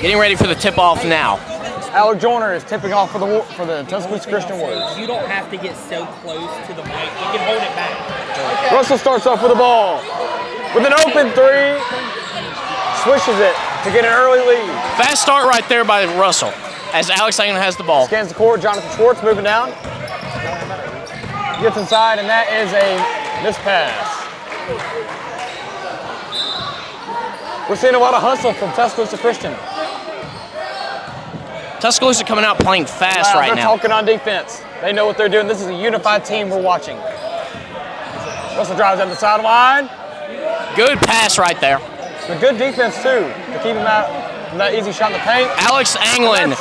Getting ready for the tip-off now. Alec Joyner is tipping off for the Tuscaloosa Christian Warriors. You don't have to get so close to the mic. You can hold it back. Okay. Russell starts off with the ball. With an open three. Swishes it to get an early lead. Fast start right there by Russell as Alex Anglin has the ball. Scans the court. Jonathan Schwartz moving down. Gets inside, and that is a missed pass. We're seeing a lot of hustle from Tuscaloosa Christian. Tuscaloosa coming out playing fast right now. They're talking on defense. They know what they're doing. This is a unified team we're watching. Russell drives down the sideline. Good pass right there. It's a good defense, too, to keep him out from that easy shot in the paint. Alex Anglin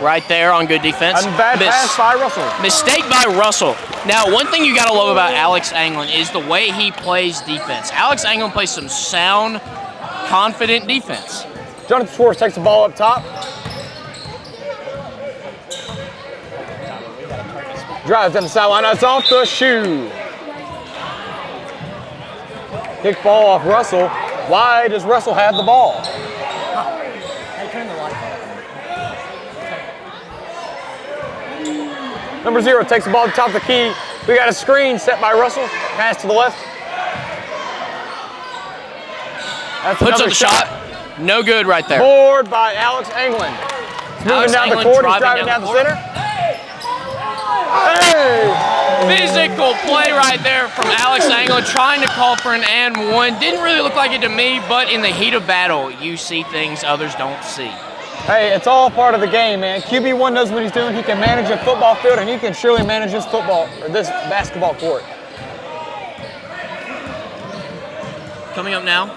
right there on good defense. A bad pass by Russell. Mistake by Russell. Now, one thing you got to love about Alex Anglin is the way he plays defense. Alex Anglin plays some sound, confident defense. Jonathan Schwartz takes the ball up top. Drives down the sideline. It's off the shoe. Kick ball off Russell. Why does Russell have the ball? Hey, turn the light off. Number 0 takes the ball to the top of the key. We got a screen set by Russell. Pass to the left. That's puts up the shot. No good right there. Board by Alex Anglin. Moving down the court. He's driving down the center. Hey! Physical play right there from Alex Anglin, trying to call for an and one. Didn't really look like it to me, but in the heat of battle, you see things others don't see. Hey, it's all part of the game, man. QB1 knows what he's doing. He can manage a football field, and he can surely manage this basketball court. Coming up now,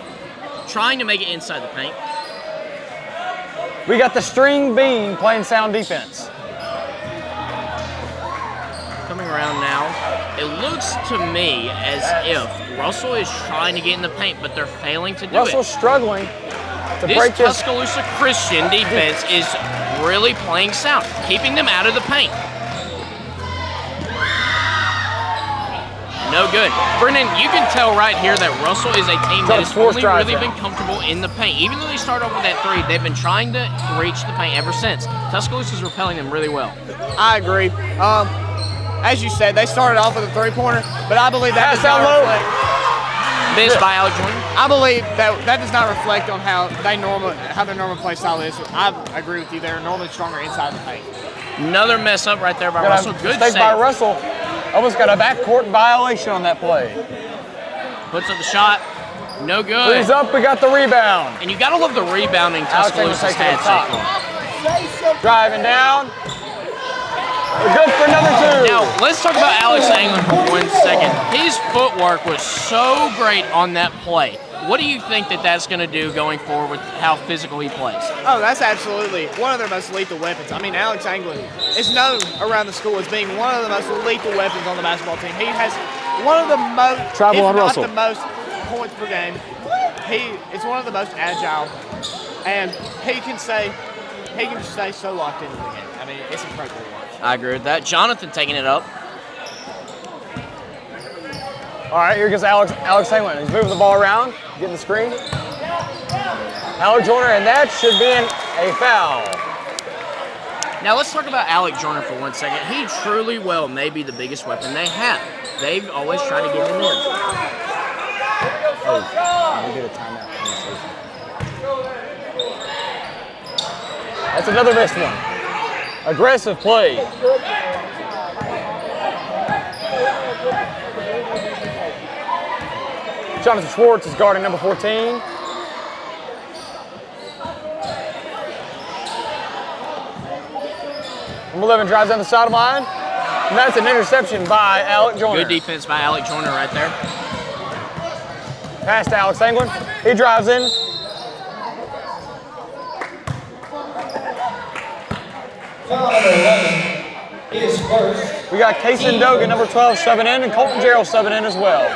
trying to make it inside the paint. We got the string bean playing sound defense. Coming around now, it looks to me as if Russell is trying to get in the paint, but they're failing to do it. Russell's struggling to break this Tuscaloosa Christian defense is really playing sound, keeping them out of the paint. No good. Brendan, you can tell right here that Russell is a team that has only really been comfortable in the paint. Even though they started off with that three, they've been trying to reach the paint ever since. Tuscaloosa is repelling them really well. I agree. As you said, they started off with a three-pointer, but I believe that does not reflect. Missed by Alec Joyner. I believe that does not reflect on how their normal play style is. I agree with you. They're normally stronger inside the paint. Another mess up right there by Russell. Good save by Russell. Almost got a backcourt violation on that play. Puts up the shot. No good. Three's up. We got the rebound. And you got to love the rebounding Tuscaloosa's had so far. Driving down. We're good for another 2. Now, let's talk about Alex Anglin for 1 second. His footwork was so great on that play. What do you think that that's going to do going forward with how physical he plays? Oh, that's absolutely one of their most lethal weapons. I mean, Alex Anglin is known around the school as being one of the most lethal weapons on the basketball team. He has one of the most, Travel if on not Russell. the most points per game. He is one of the most agile, and he can stay so locked into the game. I mean, it's incredible. I agree with that. Jonathan taking it up. All right, here goes Alex Anglin. He's moving the ball around, getting the screen. Alec Joyner, and that should be a foul. Now let's talk about Alec Joyner for 1 second. He truly may be the biggest weapon they have. They've always tried to get him in. Oh, we get a timeout. That's another missed one. Aggressive play. Jonathan Schwartz is guarding number 14. Number 11 drives down the sideline. And that's an interception by Alec Joyner. Good defense by Alec Joyner right there. Pass to Alex Anglin. He drives in. Is first. We got Kason Dogan, number 12, subbing in, and Colton Gerald subbing in as well.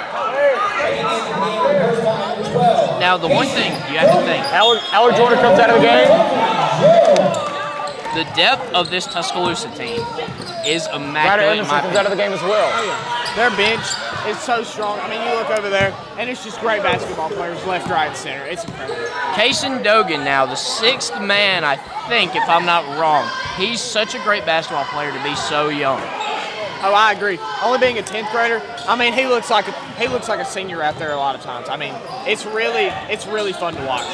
Now, the one thing you have to think. Alec Joyner comes out of the game. The depth of this Tuscaloosa team is immaculate. Ryder Emerson comes out of the game as well. Their bench is so strong. I mean, you look over there, and it's just great basketball players, left, right, and center. It's incredible. Kaysen Dogan now, the 6th man, I think, if I'm not wrong. He's such a great basketball player to be so young. Oh, I agree. Only being a 10th grader, I mean, he looks like a senior out there a lot of times. I mean, it's really fun to watch.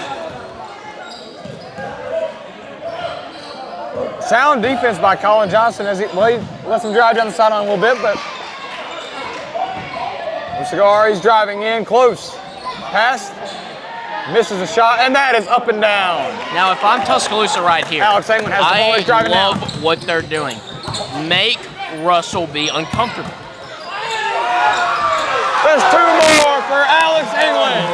Sound defense by Colin Johnson as he lets him drive down the sideline a little bit, but Cigar, he's driving in close. Pass, misses a shot, and that is up and down. Now, if I'm Tuscaloosa right here, Alex England has the ball, he's driving I down. love what they're doing. Make Russell be uncomfortable. There's 2 more for Alex England.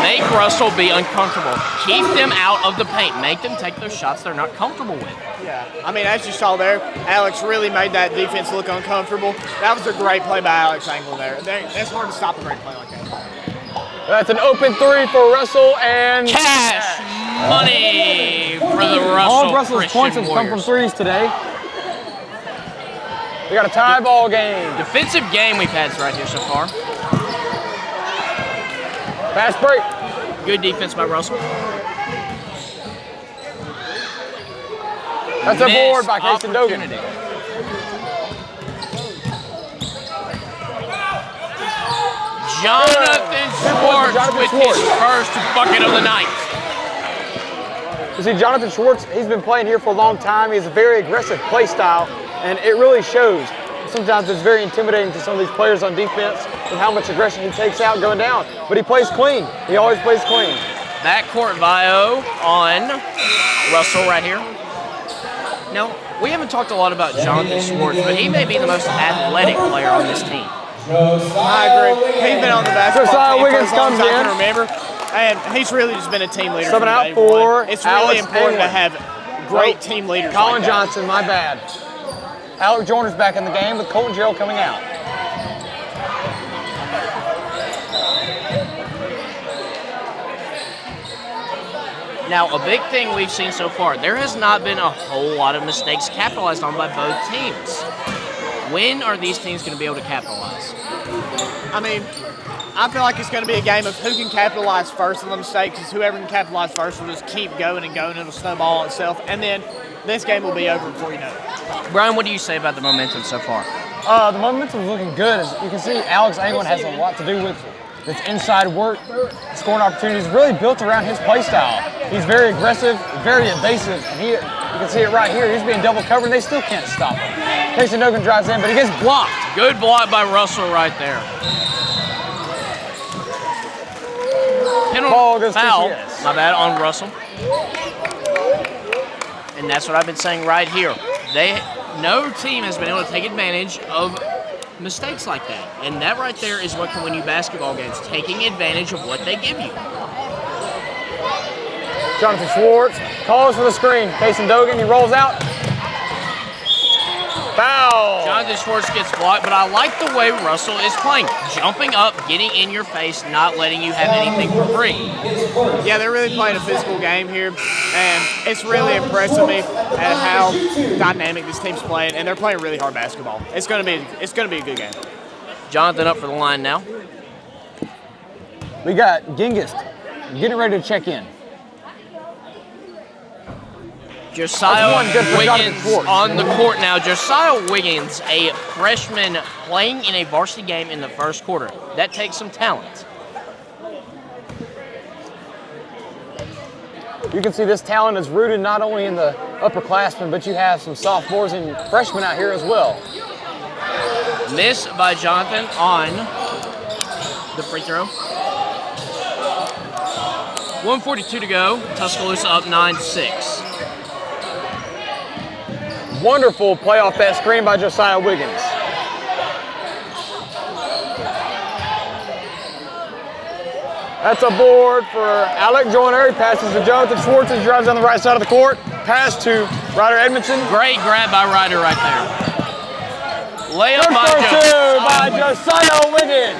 Make Russell be uncomfortable. Keep them out of the paint. Make them take those shots they're not comfortable with. Yeah, I mean, as you saw there, Alex really made that defense look uncomfortable. That was a great play by Alex England there. It's hard to stop a great play like that. That's an open 3 for Russell and Cash money for the Russell all of Russell's Christian points have come from Warriors. threes today. We got a tie ball game. Defensive game we've had right here so far. Fast break. Good defense by Russell. That's a board by Missed Kaysen Dogan. opportunity. Jonathan Schwartz with his first bucket of the night. You see, Jonathan Schwartz, he's been playing here for a long time. He has a very aggressive play style, and it really shows. Sometimes it's very intimidating to some of these players on defense with how much aggression he takes out going down. But he plays clean. He always plays clean. Backcourt Vio on Russell right here. Now, we haven't talked a lot about Jonathan Schwartz, but he may be the most athletic player on this team. I agree. He's been on the basketball team Wiggins for as long comes as I in. can remember, and he's really just been a team leader. Subbing from out day for one. It's really Alex important to England. have great team leaders. Colin like that. Johnson, my bad. Alec Joyner's back in the game with Colton Gerald coming out. Now, a big thing we've seen so far, there has not been a whole lot of mistakes capitalized on by both teams. When are these teams going to be able to capitalize? I mean, I feel like it's going to be a game of who can capitalize first on the mistakes, because whoever can capitalize first will just keep going and going. It'll snowball on itself, and then this game will be over before you know it. Brian, what do you say about the momentum so far? The momentum is looking good. As you can see, Alex England has a lot to do with this inside work. Scoring opportunities really built around his play style. He's very aggressive, very evasive, and you can see it right here. He's being double covered, and they still can't stop him. Kaysen Dogan drives in, but he gets blocked. Good block by Russell right there. Ball goes Foul, TCS. my bad, on Russell. And that's what I've been saying right here. No team has been able to take advantage of mistakes like that. And that right there is what can win you basketball games, taking advantage of what they give you. Jonathan Schwartz calls for the screen. Kaysen Dogan, he rolls out. Foul. Jonathan Schwartz gets blocked, but I like the way Russell is playing. Jumping up, getting in your face, not letting you have anything for free. Yeah, they're really playing a physical game here, and it's really impressing me at how dynamic this team's playing, and they're playing really hard basketball. It's gonna be a good game. Jonathan up for the line now. We got Gingist getting ready to check in. Josiah That's one good for Jonathan Wiggins Schwartz. on the court now. Josiah Wiggins, a freshman playing in a varsity game in the first quarter. That takes some talent. You can see this talent is rooted not only in the upperclassmen, but you have some sophomores and freshmen out here as well. Miss by Jonathan on the free throw. 1:42 to go. Tuscaloosa up 9-6. Wonderful play off that screen by Josiah Wiggins. That's a board for Alec Joyner. He passes to Jonathan Schwartz as he drives down the right side of the court. Pass to Ryder Edmondson. Great grab by Ryder right there. Layup by Josiah Wiggins.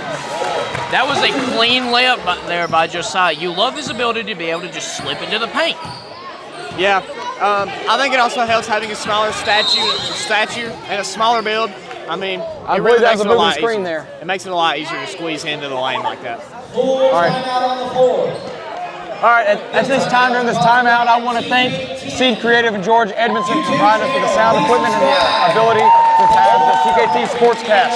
That was a clean layup there by Josiah. You love his ability to be able to just slip into the paint. Yeah, I think it also helps having a smaller stature and a smaller build. I mean, I believe that was a moving screen there. It makes it a lot easier to squeeze into the lane like that. All right, at this time, during this timeout, I want to thank Seed Creative and George Edmondson for providing us with the sound equipment and the ability to have the TKT Sportscast.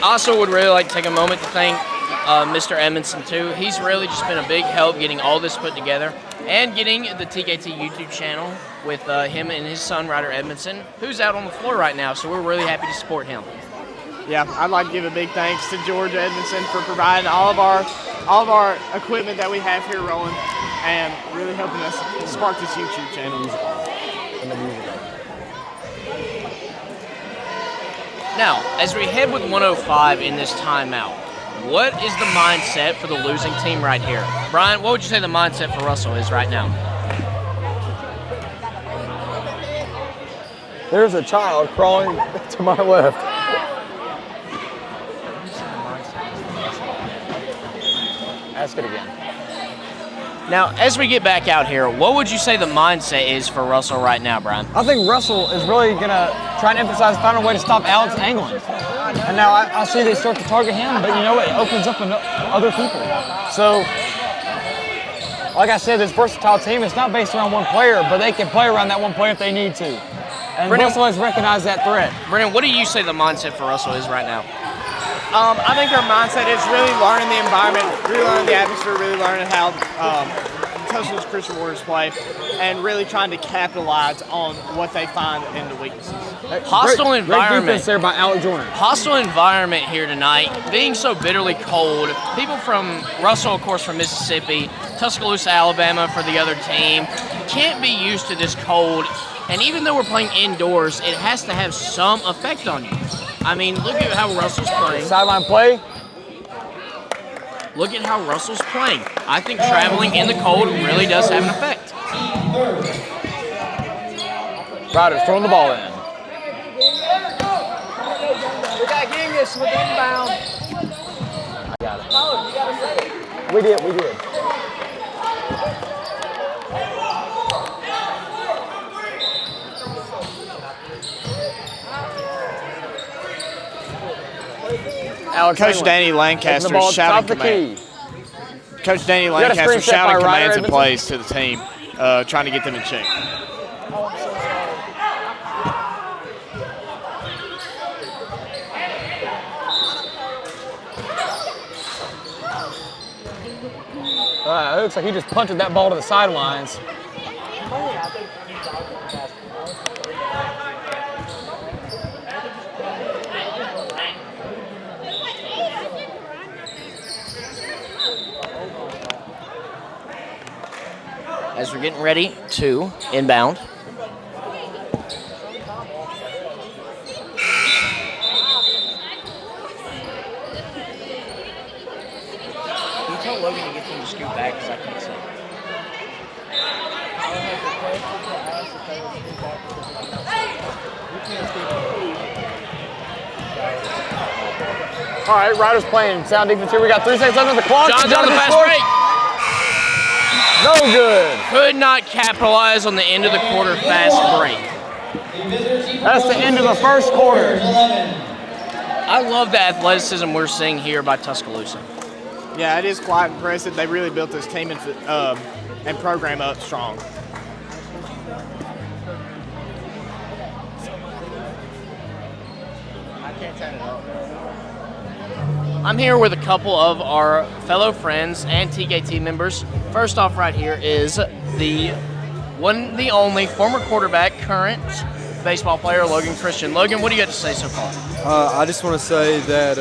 I also would really like to take a moment to thank Mr. Edmondson too. He's really just been a big help getting all this put together and getting the TKT YouTube channel with him and his son, Ryder Edmondson, who's out on the floor right now, so we're really happy to support him. Yeah, I'd like to give a big thanks to George Edmondson for providing all of our equipment that we have here rolling and really helping us spark this YouTube channel. Now, as we head with 105 in this timeout, what is the mindset for the losing team right here? Brian, what would you say the mindset for Russell is right now? There's a child crawling to my left. Ask it again. Now, as we get back out here, what would you say the mindset is for Russell right now, Brian? I think Russell is really going to try and emphasize, find a way to stop Alex angling. And now I see they start to target him, but you know what? It opens up other people. So, like I said, this versatile team is not based around one player, but they can play around that one player if they need to. And Russell has recognized that threat. Brennan, what do you say the mindset for Russell is right now? I think their mindset is really learning the environment, really learning the atmosphere, really learning how Tuscaloosa Christian Warriors play, and really trying to capitalize on what they find in the weaknesses. Hostile environment. Great defense there by Alec Joyner. Hostile environment here tonight, being so bitterly cold. People from Russell, of course, from Mississippi, Tuscaloosa, Alabama for the other team, can't be used to this cold. And even though we're playing indoors, it has to have some effect on you. I mean, look at how Russell's playing. Sideline play. Look at how Russell's playing. I think traveling in the cold really does have an effect. Ryder's throwing the ball in. We got Genghis with inbound. I got it. We did. Coach Danny Lancaster shouting commands. Coach Danny Lancaster shouting commands and plays to the team, trying to get them in check. It looks like he just punted that ball to the sidelines. As we're getting ready to inbound. Can you tell Logan to get him to scoot back because I can't see? All right, Ryder's playing sound defense here. We got 3 seconds left on the clock. Jonathan, the fast break. No good. Could not capitalize on the end of the quarter fast break. That's the end of the first quarter. I love the athleticism we're seeing here by Tuscaloosa. Yeah, it is quite impressive. They really built this team and program up strong. I'm here with a couple of our fellow friends and TKT members. First off right here is the one, the only former quarterback, current baseball player, Logan Christian. Logan, what do you got to say so far? I just want to say that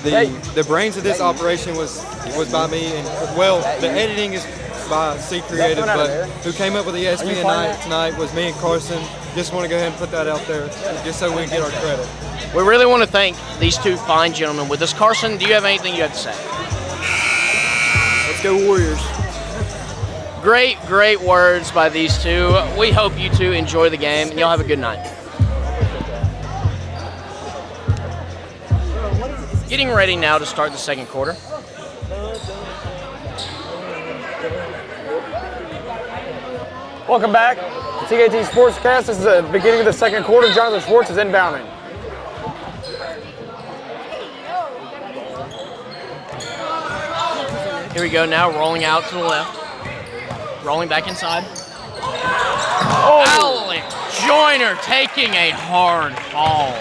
the brains of this operation was by me, and well, the editing is by Seed Creative, but who came up with the ESPN tonight was me and Carson. Just want to go ahead and put that out there, just so we can get our credit. We really want to thank these two fine gentlemen with us. Carson, do you have anything you have to say? Let's go Warriors. Great words by these two. We hope you two enjoy the game, and y'all have a good night. Getting ready now to start the second quarter. Welcome back to TKT Sportscast. This is the beginning of the second quarter. Jonathan Schwartz is inbounding. Here we go now, rolling out to the left. Rolling back inside. Alex Joyner taking a hard fall.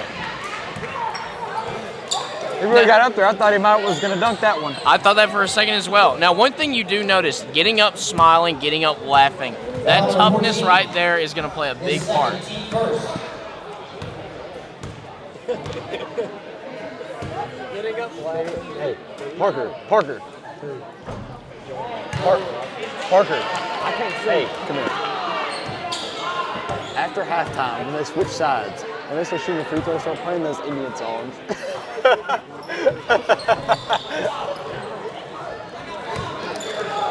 He really got up there. I thought he was going to dunk that one. I thought that for a second as well. Now, one thing you do notice, getting up smiling, getting up laughing, that toughness right there is going to play a big part. Getting up laughing. Hey, Parker. Parker. I can't see. Hey, come here. After halftime, when they switch sides, and they start shooting the free throw, start playing those Indian songs.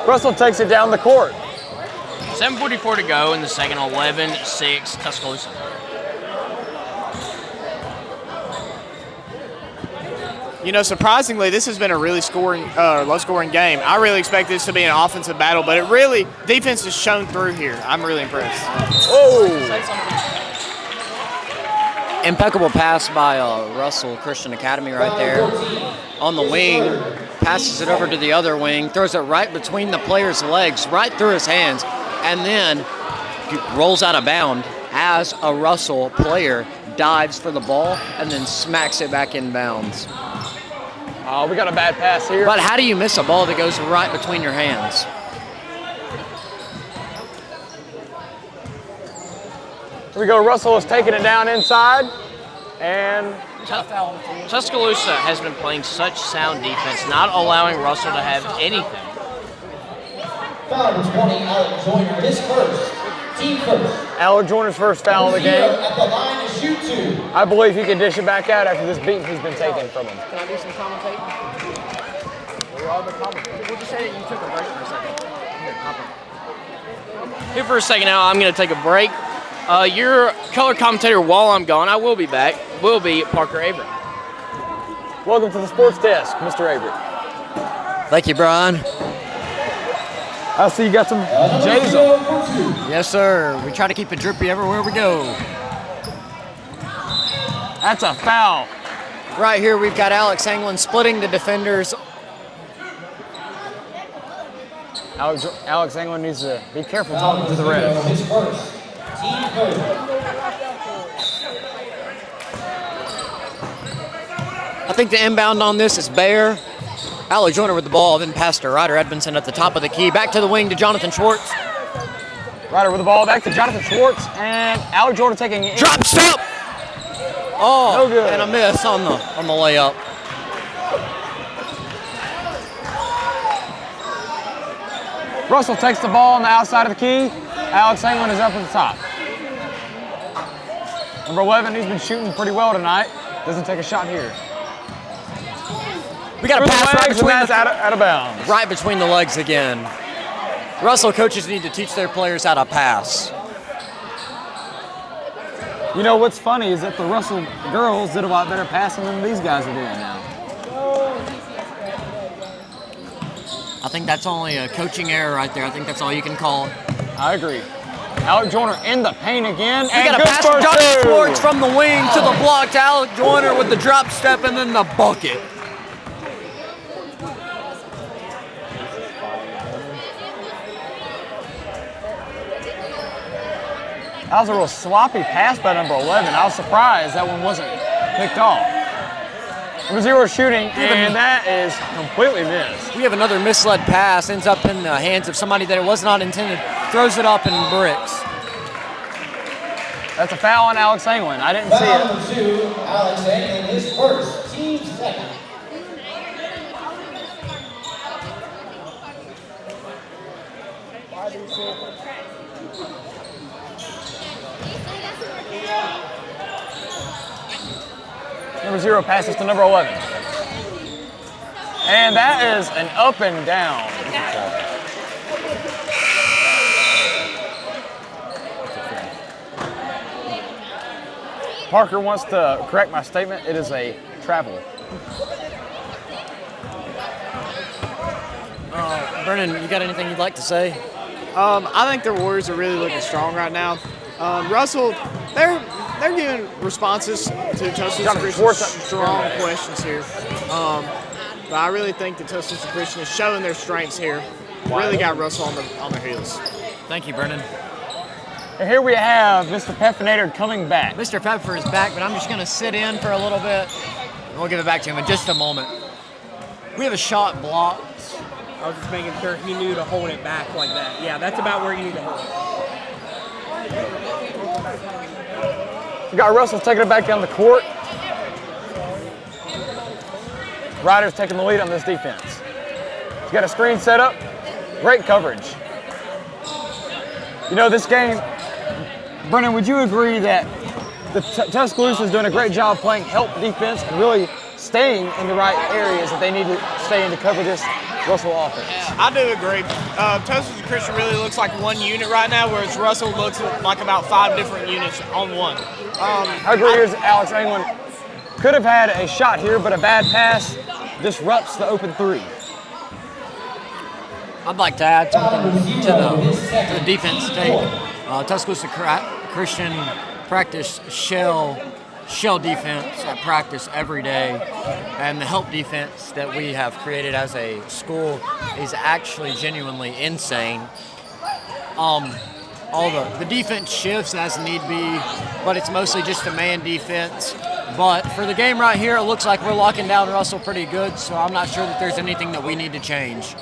Russell takes it down the court. 7:44 to go in the second, 11-6 Tuscaloosa. You know, surprisingly, this has been a really low-scoring game. I really expect this to be an offensive battle, but defense has shown through here. I'm really impressed. Oh! Impeccable pass by Russell Christian Academy right there. On the wing, passes it over to the other wing, throws it right between the player's legs, right through his hands, and then rolls out of bounds as a Russell player dives for the ball and then smacks it back in bounds. Oh, we got a bad pass here. But how do you miss a ball that goes right between your hands? Here we go. Russell is taking it down inside. And Tuscaloosa has been playing such sound defense, not allowing Russell to have anything. Foul number 20, Alex Joyner, his first. Team first. Alex Joyner's first foul of the game. At the line to shoot two. I believe he can dish it back out after this beating he's been taking from him. Can I do some commentating? We're all the commentating. We'll just say that you took a break for a second. Here for a second now, I'm going to take a break. Your color commentator while I'm gone, I will be back, will be Parker Avery. Welcome to the sports desk, Mr. Avery. Thank you, Brian. I see you got some J's on. Yes, sir. We try to keep it drippy everywhere we go. That's a foul. Right here, we've got Alex Anglin splitting the defenders. Alex Anglin needs to be careful talking to the ref. His first. Team first. I think the inbound on this is Bayer. Alex Joyner with the ball, then pass to Ryder Edmondson at the top of the key. Back to the wing to Jonathan Schwartz. Ryder with the ball back to Jonathan Schwartz, and Alex Joyner taking it. Drop step! Oh, No good. and a miss on the layup. Russell takes the ball on the outside of the key. Alex Anglin is up at the top. Number 11, he's been shooting pretty well tonight. Doesn't take a shot here. We got a pass out of bounds. right between the legs again. Russell coaches need to teach their players how to pass. You know what's funny is that the Russell girls did a lot better passing than these guys are doing now. I think that's only a coaching error right there. I think that's all you can call it. I agree. Alex Joyner in the paint again. We got a pass from Jonathan Schwartz from the wing to the block to Alex Joyner with the drop step and then the bucket. That was a real sloppy pass by number 11. I was surprised that one wasn't picked off. Number 0 shooting, and that is completely missed. We have another misled pass, ends up in the hands of somebody that it was not intended, throws it up and bricks. That's a foul on Alex Anglin. I didn't see Foul it. number 2, Alex Anglin, his first. Team second. Number 0 passes to number 11. And that is an up and down. Parker wants to correct my statement. It is a travel. Brennan, you got anything you'd like to say? I think the Warriors are really looking strong right now. Russell, they're giving responses to Tuscaloosa Christian's strong questions here. But I really think that Tuscaloosa Christian is showing their strengths here. Really got Russell on their heels. Thank you, Brennan. And here we have Mr. Peffinator coming back. Mr. Pepper is back, but I'm just going to sit in for a little bit. We'll give it back to him in just a moment. We have a shot blocked. I was just making sure he knew to hold it back like that. Yeah, that's about where you need to hold it. We got Russell taking it back down the court. Ryder's taking the lead on this defense. He's got a screen set up. Great coverage. You know, this game, Brennan, would you agree that the Tuscaloosa is doing a great job playing help defense and really staying in the right areas that they need to stay in to cover this Russell offense? I do agree. Tuscaloosa Christian really looks like one unit right now, whereas Russell looks like about 5 different units on one. I agree. Here's Alex England. Could have had a shot here, but a bad pass disrupts the open three. I'd like to add something to the defense take. Tuscaloosa Christian practice shell defense at practice every day, and the help defense that we have created as a school is actually genuinely insane. All the defense shifts as need be, but it's mostly just a man defense. But for the game right here, it looks like we're locking down Russell pretty good, so I'm not sure that there's anything that we need to change.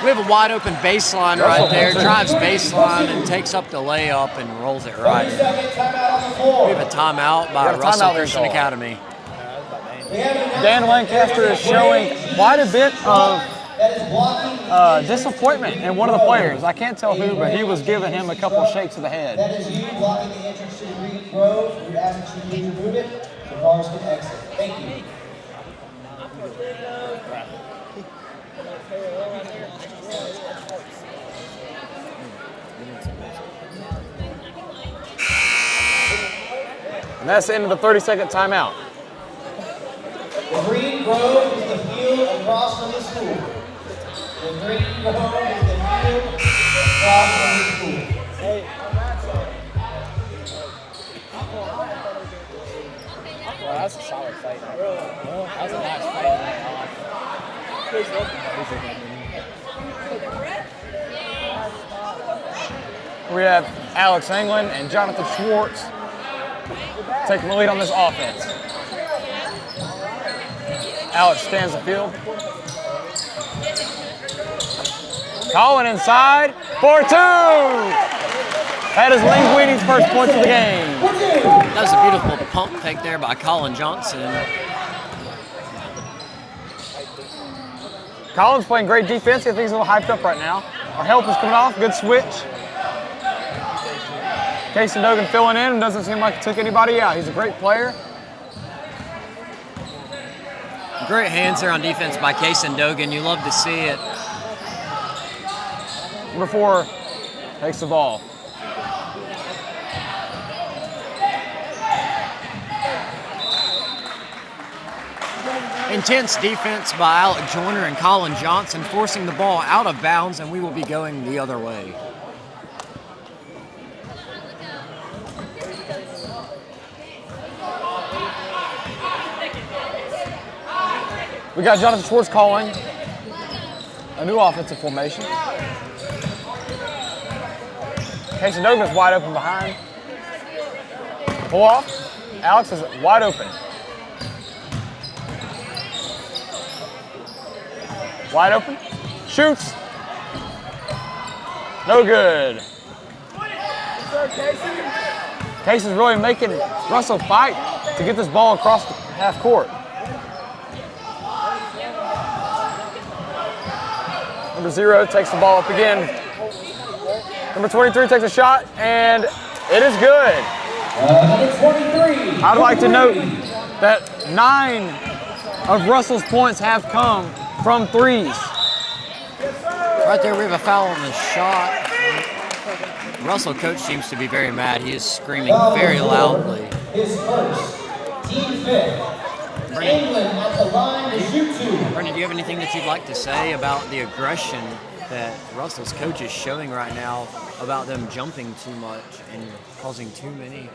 We have a wide open baseline right there, drives baseline and takes up the layup and rolls it right. We have a timeout by Russell Christian Academy. Dan Lancaster is showing quite a bit of disappointment in one of the players. I can't tell who, but he was giving him a couple shakes of the head. That is you blocking the entrance to the Green Grove. We would ask that you please remove it. The cars can exit. Thank you. And that's the end of the 30-second timeout. The Green Grove is the field across from the school. The Green Grove is the field across from the school. Well, that's a solid fight. That's a nice fight. We have Alex England and Jonathan Schwartz taking the lead on this offense. Alex stands the field. Colin inside for 2. That is Linguini's first points of the game. That was a beautiful pump fake there by Colin Johnson. Colin's playing great defense. I think he's a little hyped up right now. Our help is coming off. Good switch. Casey Dogan filling in. Doesn't seem like he took anybody out. He's a great player. Great hands there on defense by Casey Dogan. You love to see it. Number 4 takes the ball. Intense defense by Alec Joyner and Colin Johnson, forcing the ball out of bounds, and we will be going the other way. We got Jonathan Schwartz calling a new offensive formation. Casey Dogan is wide open behind. Pull off. Alex is wide open. Wide open. Shoots. No good. Casey's really making Russell fight to get this ball across the half court. Number 0 takes the ball up again. Number 23 takes a shot, and it is good. Number 23. I'd like to note that 9 of Russell's points have come from threes. Right there, we have a foul on the shot. Russell coach seems to be very mad. He is screaming very loudly. His first, team 5th. England at the line to shoot 2. Brendan, do you have anything that you'd like to say about the aggression that Russell's coach is showing right now about them jumping too much and causing too many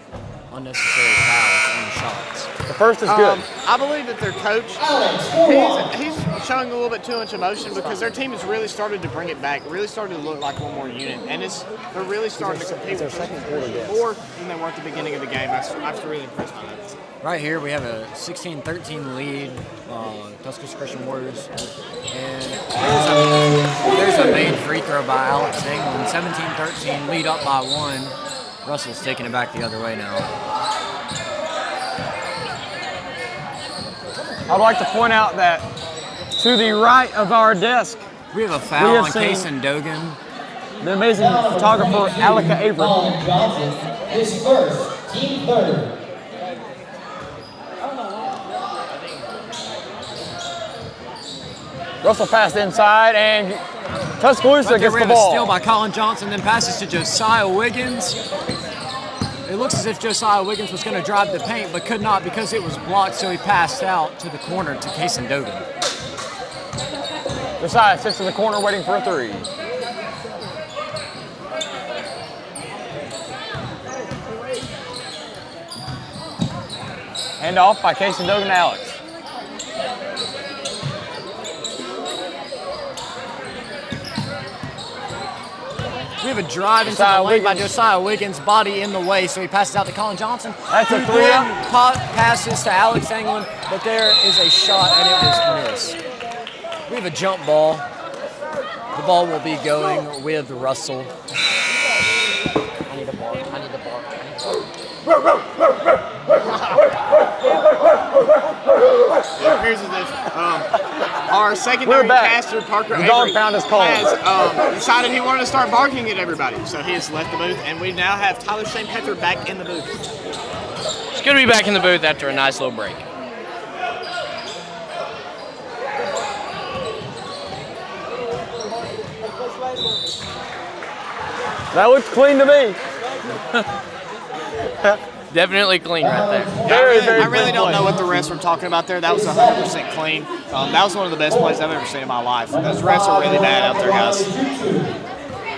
unnecessary fouls on the shots. The first is good. I believe that their coach, he's showing a little bit too much emotion because their team has really started to bring it back, really started to look like one more unit, and they're really starting to compete with more than they were at the beginning of the game. I was really impressed by that. Right here we have a 16-13 lead, Tuscaloosa Christian Warriors, and there's a main free throw by Alex England. 17-13, lead up by 1. Russell's taking it back the other way now. I'd like to point out that to the right of our desk, we have a foul on Kason Dogan. The amazing photographer, Alika Avery. Colin Johnson, his first, team third. Russell passed inside, and Tuscaloosa gets the ball. Steal by Colin Johnson, then passes to Josiah Wiggins. It looks as if Josiah Wiggins was going to drive the paint, but could not because it was blocked, so he passed out to the corner to Kason Dogan. Josiah sits in the corner waiting for a three. Hand off by Kason Dogan to Alex. We have a drive into the lane by Josiah Wiggins, body in the way, so he passes out to Colin Johnson. That's a three. Passes to Alex England, but there is a shot and it was missed. We have a jump ball. The ball will be going with Russell. I need a bark. Here's the difference. Our secondary caster, Parker Avery, has decided he wanted to start barking at everybody. So he has left the booth, and we now have Tyler St. Pether back in the booth. It's good to be back in the booth after a nice little break. That looks clean to me. Definitely clean right there. I really don't know what the refs were talking about there. That was 100% clean. That was one of the best plays I've ever seen in my life. Those refs are really bad out there, guys.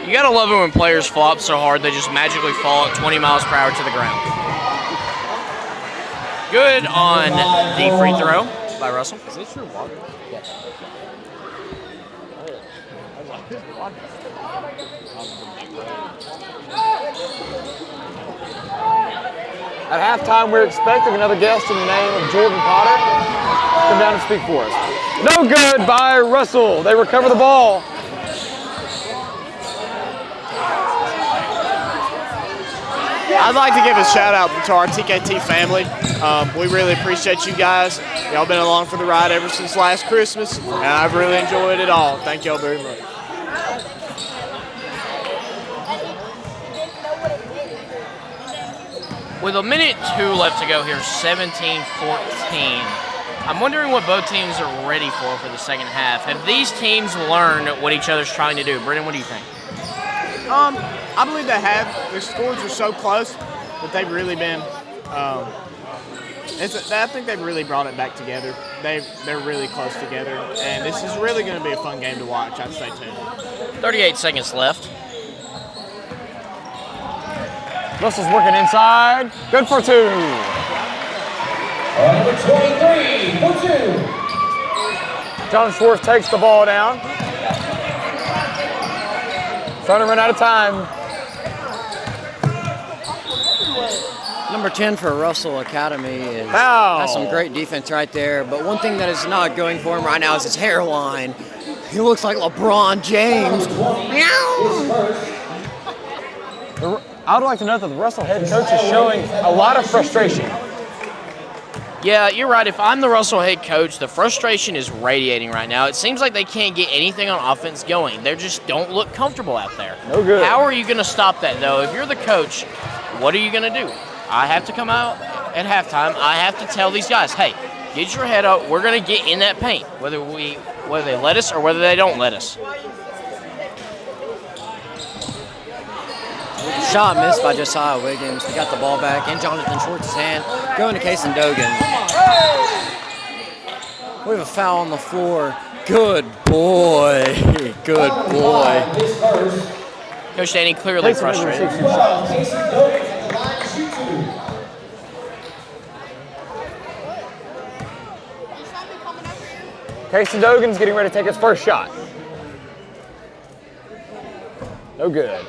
You gotta love it when players flop so hard they just magically fall at 20 miles per hour to the ground. Good on the free throw by Russell. Is this your water? Yes. At halftime, we're expecting another guest in the name of Jordan Potter to come down and speak for us. No good by Russell. They recover the ball. I'd like to give a shout out to our TKT family. We really appreciate you guys. Y'all been along for the ride ever since last Christmas, and I've really enjoyed it all. Thank y'all very much. With a minute 2 left to go here, 17-14. I'm wondering what both teams are ready for the second half. Have these teams learned what each other's trying to do? Brendan, what do you think? I believe they have. Their scores are so close that they've really been. I think they've really brought it back together. They're really close together, and this is really going to be a fun game to watch. I'd stay tuned. 38 seconds left. Russell's working inside. Good for 2. Number 23 for 2. John Schwartz takes the ball down. Trying to run out of time. Number 10 for Russell Academy has some great defense right there, but one thing that is not going for him right now is his hairline. He looks like LeBron James. I would like to note that the Russell head coach is showing a lot of frustration. Yeah, you're right. If I'm the Russell head coach, the frustration is radiating right now. It seems like they can't get anything on offense going. They just don't look comfortable out there. No good. How are you going to stop that, though? If you're the coach, what are you going to do? I have to come out at halftime. I have to tell these guys, hey, get your head up. We're going to get in that paint, whether they let us or whether they don't let us. Shot missed by Josiah Wiggins. He got the ball back in Jonathan Schwartz's hand. Going to Kason Dogan. We have a foul on the floor. Good boy. Good boy. Coach Danny clearly frustrated. Casey Dogan's getting ready to take his first shot. No good.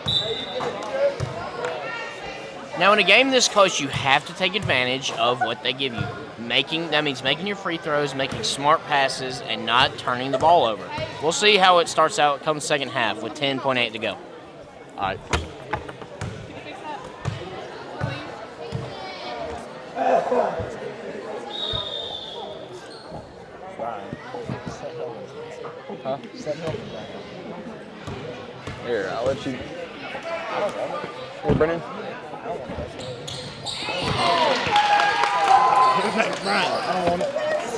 Now, in a game this close, you have to take advantage of what they give you. That means making your free throws, making smart passes, and not turning the ball over. We'll see how it starts out come second half with 10.8 to go. All right. Huh? Here, I'll let you. Here, Brennan.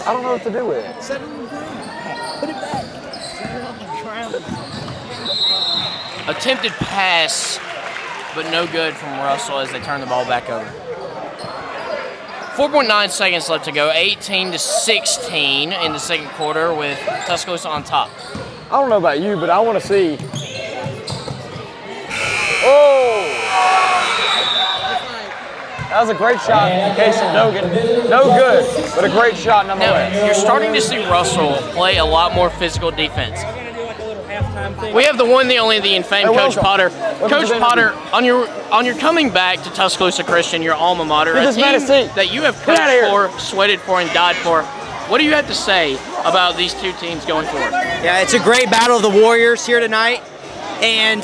I don't know what to do with it. Set it on the ground. Put it back. Set it on the ground. Attempted pass, but no good from Russell as they turn the ball back over. 4.9 seconds left to go. 18-16 in the second quarter with Tuscaloosa on top. I don't know about you, but I want to see. Oh! That was a great shot from Casey Dogan. No good, but a great shot nonetheless. Now, you're starting to see Russell play a lot more physical defense. We're gonna do like a little halftime thing. We have the one, the only, the infamed Hey, Coach welcome. Potter. Welcome Coach to the Potter, on your coming back to Tuscaloosa Christian, your alma mater, Give a this man a team seat. that you have Get outta here. coached for, sweated for, and died for. What do you have to say about these two teams going forward? Yeah, it's a great battle of the Warriors here tonight, and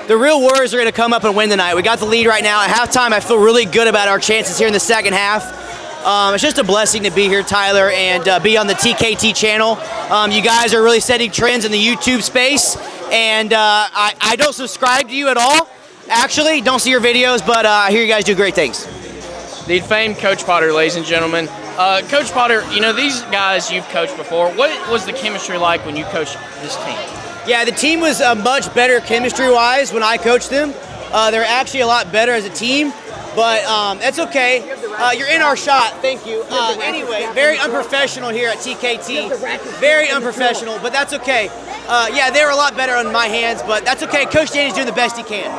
the real Warriors are going to come up and win tonight. We got the lead right now. At halftime, I feel really good about our chances here in the second half. It's just a blessing to be here, Tyler, and be on the TKT channel. You guys are really setting trends in the YouTube space, and I don't subscribe to you at all. Actually, don't see your videos, but I hear you guys do great things. The famed Coach Potter, ladies and gentlemen. Coach Potter, you know, these guys you've coached before. What was the chemistry like when you coached this team? Yeah, the team was much better chemistry-wise when I coached them. They're actually a lot better as a team, but that's okay. You're in our shot. Thank you. Anyway, very unprofessional here at TKT. Very unprofessional, but that's okay. Yeah, they were a lot better on my hands, but that's okay. Coach Danny's doing the best he can.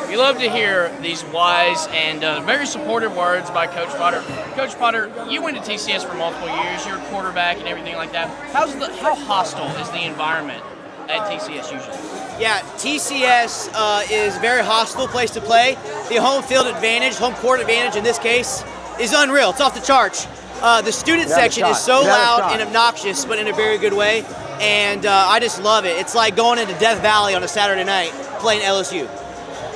We love to hear these wise and very supportive words by Coach Potter. Coach Potter, you went to TCS for multiple years. You're a quarterback and everything like that. How hostile is the environment at TCS usually? Yeah, TCS is a very hostile place to play. The home field advantage, home court advantage in this case, is unreal. It's off the charts. The student section is so loud and obnoxious, but in a very good way. And I just love it. It's like going into Death Valley on a Saturday night playing LSU.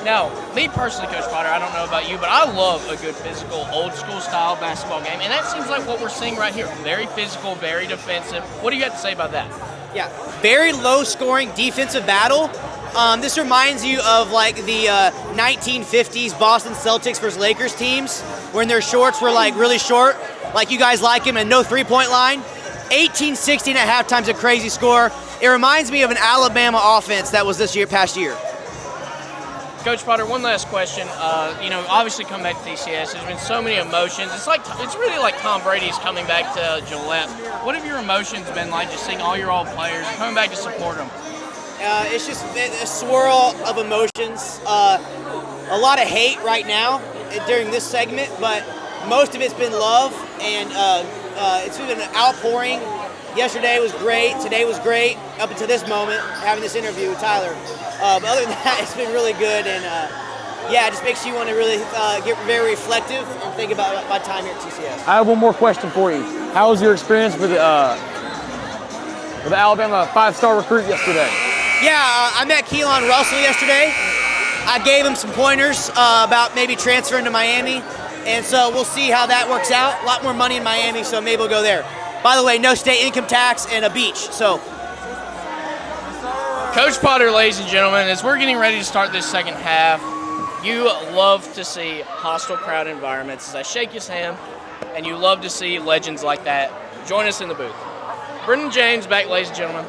Now, me personally, Coach Potter, I don't know about you, but I love a good physical, old school style basketball game. And that seems like what we're seeing right here. Very physical, very defensive. What do you have to say about that? Yeah, very low scoring defensive battle. This reminds you of like the 1950s Boston Celtics versus Lakers teams when their shorts were like really short, like you guys like them, and no 3-point line. 18-16 at halftime's a crazy score. It reminds me of an Alabama offense that was past year. Coach Potter, one last question. You know, obviously coming back to TCS, there's been so many emotions. It's really like Tom Brady's coming back to Gillette. What have your emotions been like, just seeing all your old players coming back to support them? It's just a swirl of emotions. A lot of hate right now during this segment, but most of it's been love, and it's been an outpouring. Yesterday was great. Today was great. Up until this moment, having this interview with Tyler. But other than that, it's been really good, and yeah, it just makes you want to really get very reflective and think about my time here at TCS. I have one more question for you. How was your experience with the Alabama 5-star recruit yesterday? Yeah, I met Keelan Russell yesterday. I gave him some pointers about maybe transferring to Miami, and so we'll see how that works out. A lot more money in Miami, so maybe we'll go there. By the way, no state income tax and a beach, so. Coach Potter, ladies and gentlemen, as we're getting ready to start this second half, you love to see hostile crowd environments. As I shake his hand, and you love to see legends like that. Join us in the booth. Brendan James back, ladies and gentlemen.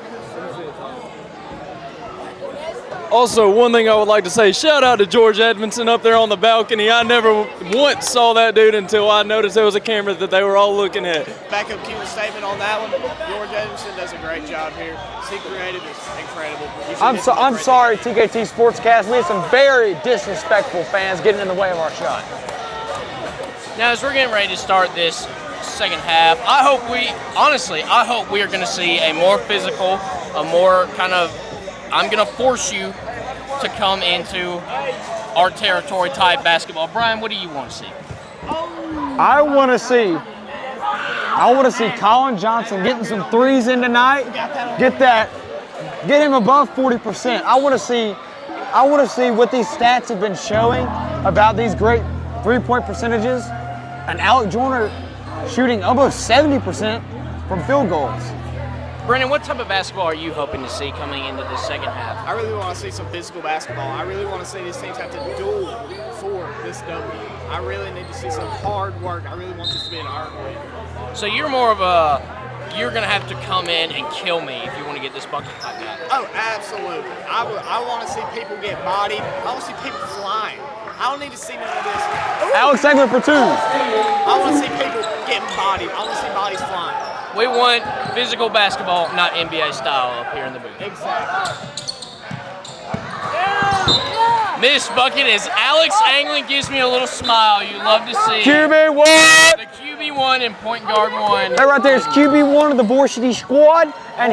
Also, one thing I would like to say, shout out to George Edmondson up there on the balcony. I never once saw that dude until I noticed there was a camera that they were all looking at. Backup cue statement on that one. George Edmondson does a great job here. C Creative is incredible. I'm sorry, TKT Sportscast. We had some very disrespectful fans getting in the way of our shot. Now, as we're getting ready to start this second half, I hope we are going to see a more physical, a more kind of, I'm going to force you to come into our territory type basketball. Brian, what do you want to see? I want to see Colin Johnson getting some threes in tonight. Get him above 40%. I want to see what these stats have been showing about these great three-point percentages, and Alec Joyner shooting almost 70% from field goals. Brendan, what type of basketball are you hoping to see coming into the second half? I really want to see some physical basketball. I really want to see these teams have to duel for this W. I really need to see some hard work. I really want this to be an earned win. So you're more of a, you're going to have to come in and kill me if you want to get this bucket type guy. Oh, absolutely. I want to see people get bodied. I want to see people flying. I don't need to see none of this. Ooh. Alex England for 2. I want to see people getting bodied. I want to see bodies flying. We want physical basketball, not NBA style up here in the booth. Exactly. Missed bucket as Alex Anglin gives me a little smile. You love to see. QB1. The QB1 and point guard 1. That right there is QB1 of the varsity squad, and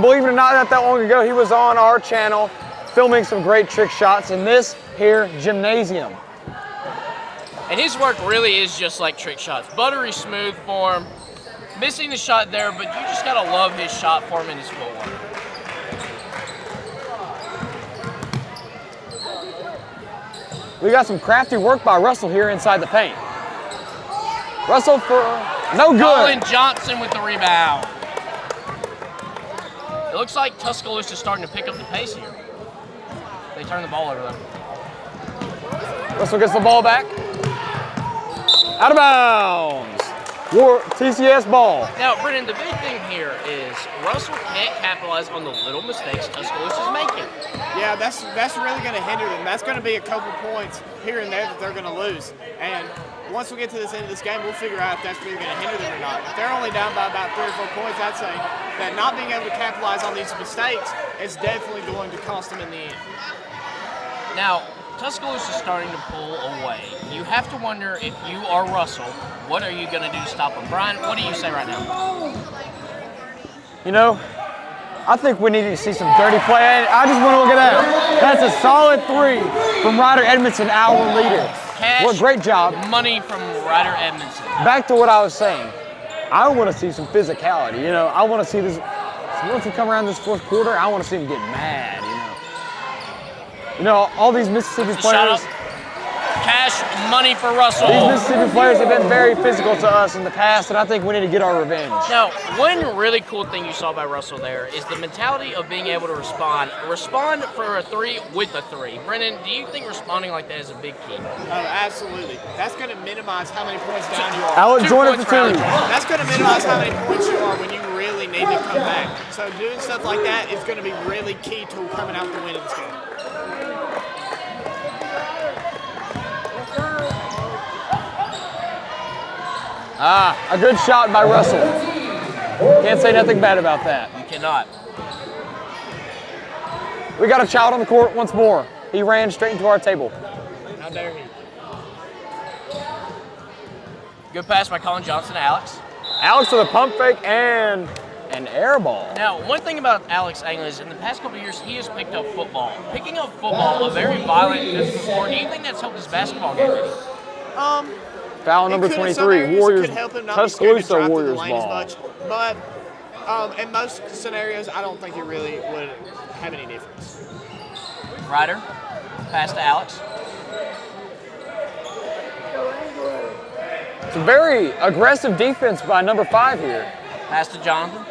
believe it or not, not that long ago, he was on our channel filming some great trick shots in this here gymnasium. And his work really is just like trick shots. Buttery smooth form. Missing the shot there, but you just gotta love his shot form and his footwork. We got some crafty work by Russell here inside the paint. Russell for no good. Colin Johnson with the rebound. It looks like Tuscaloosa is starting to pick up the pace here. They turn the ball over though. Russell gets the ball back. Out of bounds. TCS ball. Now, Brendan, the big thing here is Russell can't capitalize on the little mistakes Tuscaloosa's making. Yeah, that's really going to hinder them. That's going to be a couple points here and there that they're going to lose. And once we get to this end of this game, we'll figure out if that's really going to hinder them or not. If they're only down by about 3 or 4 points, I'd say that not being able to capitalize on these mistakes is definitely going to cost them in the end. Now, Tuscaloosa is starting to pull away. You have to wonder, if you are Russell, what are you going to do to stop him? Brian, what do you say right now? You know, I think we need to see some dirty play. I just want to look at that. That's a solid 3 from Ryder Edmondson, our leader. Cash, what great job. Money from Ryder Edmondson. Back to what I was saying. I want to see some physicality. You know, I want to see this. Once we come around this fourth quarter, I want to see them get mad. You know, all these Mississippi players. Cash money for Russell. These Mississippi players have been very physical to us in the past, and I think we need to get our revenge. Now, one really cool thing you saw by Russell there is the mentality of being able to respond. Respond for a 3 with a 3. Brendan, do you think responding like that is a big key? Oh, absolutely. That's going to minimize how many points down you are. Alec Joyner for 2. That's going to minimize how many points you are when you really need to come back. So doing stuff like that is going to be really key to coming out the win in this game. A good shot by Russell. Can't say nothing bad about that. You cannot. We got a child on the court once more. He ran straight into our table. How dare he? Good pass by Colin Johnson to Alex. Alex with a pump fake and an air ball. Now, one thing about Alex Anglin is in the past couple of years, he has picked up football. Picking up football, a very violent physical sport, do you think that's helped his basketball game any? Foul number 23, Warriors, Tuscaloosa Warriors ball. But in most scenarios, I don't think it really would have any difference. Ryder, pass to Alex. It's a very aggressive defense by number 5 here. Pass to Jonathan.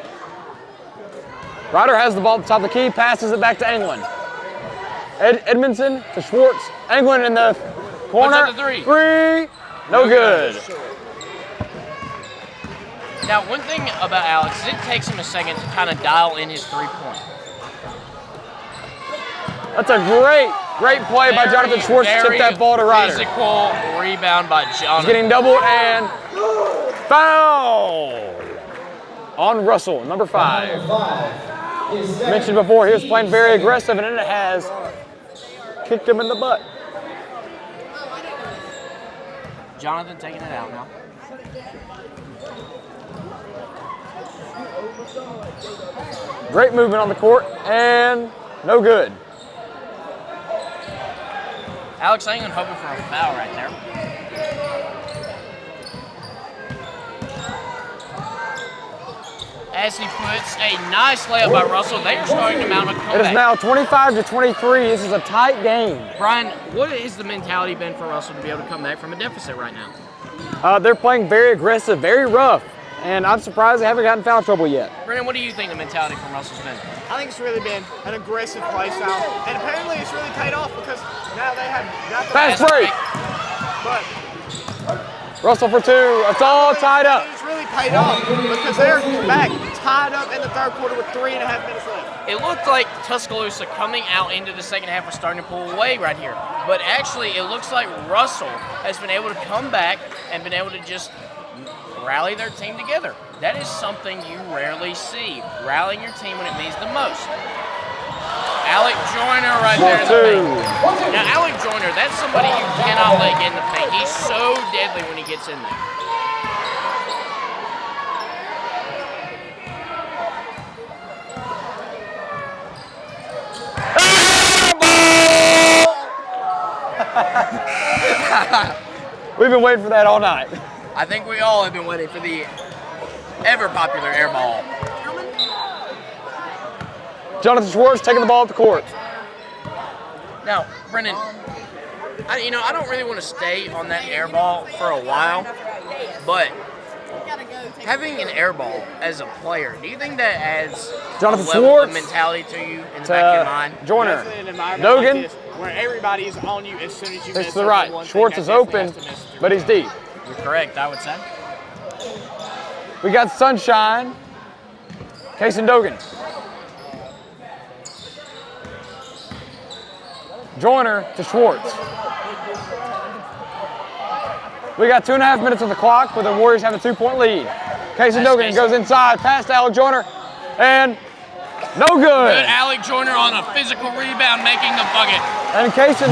Ryder has the ball at the top of the key, passes it back to Anglin. Edmondson to Schwartz. Anglin in the corner. What's up to 3? 3. No good. Now, one thing about Alex is it takes him a second to kind of dial in his 3-point. That's a great play by Jonathan Schwartz to tip that ball to Ryder. Physical rebound by Jonathan. He's getting doubled and foul on Russell, number 5. Mentioned before, he was playing very aggressive, and then it has kicked him in the butt. Jonathan taking it out now. Great movement on the court, and no good. Alex England hoping for a foul right there. As he puts a nice layup by Russell, they are starting to mount a comeback. It is now 25-23. This is a tight game. Brian, what is the mentality been for Russell to be able to come back from a deficit right now? They're playing very aggressive, very rough, and I'm surprised they haven't gotten foul trouble yet. Brendan, what do you think the mentality from Russell's been? I think it's really been an aggressive play style, and apparently it's really paid off because now they have got the Fast break. But Russell for 2. It's all tied up. it's really paid off because they're back tied up in the third quarter with 3.5 minutes left. It looked like Tuscaloosa coming out into the second half was starting to pull away right here. But actually, it looks like Russell has been able to come back and been able to just rally their team together. That is something you rarely see, rallying your team when it means the most. Alec Joyner right there in the paint. Now, Alec Joyner, that's somebody you cannot let get in the paint. He's so deadly when he gets in there. We've been waiting for that all night. I think we all have been waiting for the ever-popular air ball. Jonathan Schwartz taking the ball up the court. Now, Brendan, I don't really want to stay on that air ball for a while, but having an air ball as a player, do you think that adds Jonathan a level Schwartz of mentality to you in the back of your mind? Joyner. Definitely an environment Dogan. like this where everybody is on you as soon as you It's miss to the over right. one thing, Schwartz that is definitely open, has to miss it. but he's deep. You're correct, I would say. We got Sunshine. Casey Dogan. Joyner to Schwartz. We got 2.5 minutes on the clock, but the Warriors have a 2-point lead. Casey Dogan goes inside, past Alec Joyner, and no good. Good Alec Joyner on a physical rebound, making the bucket. And Casey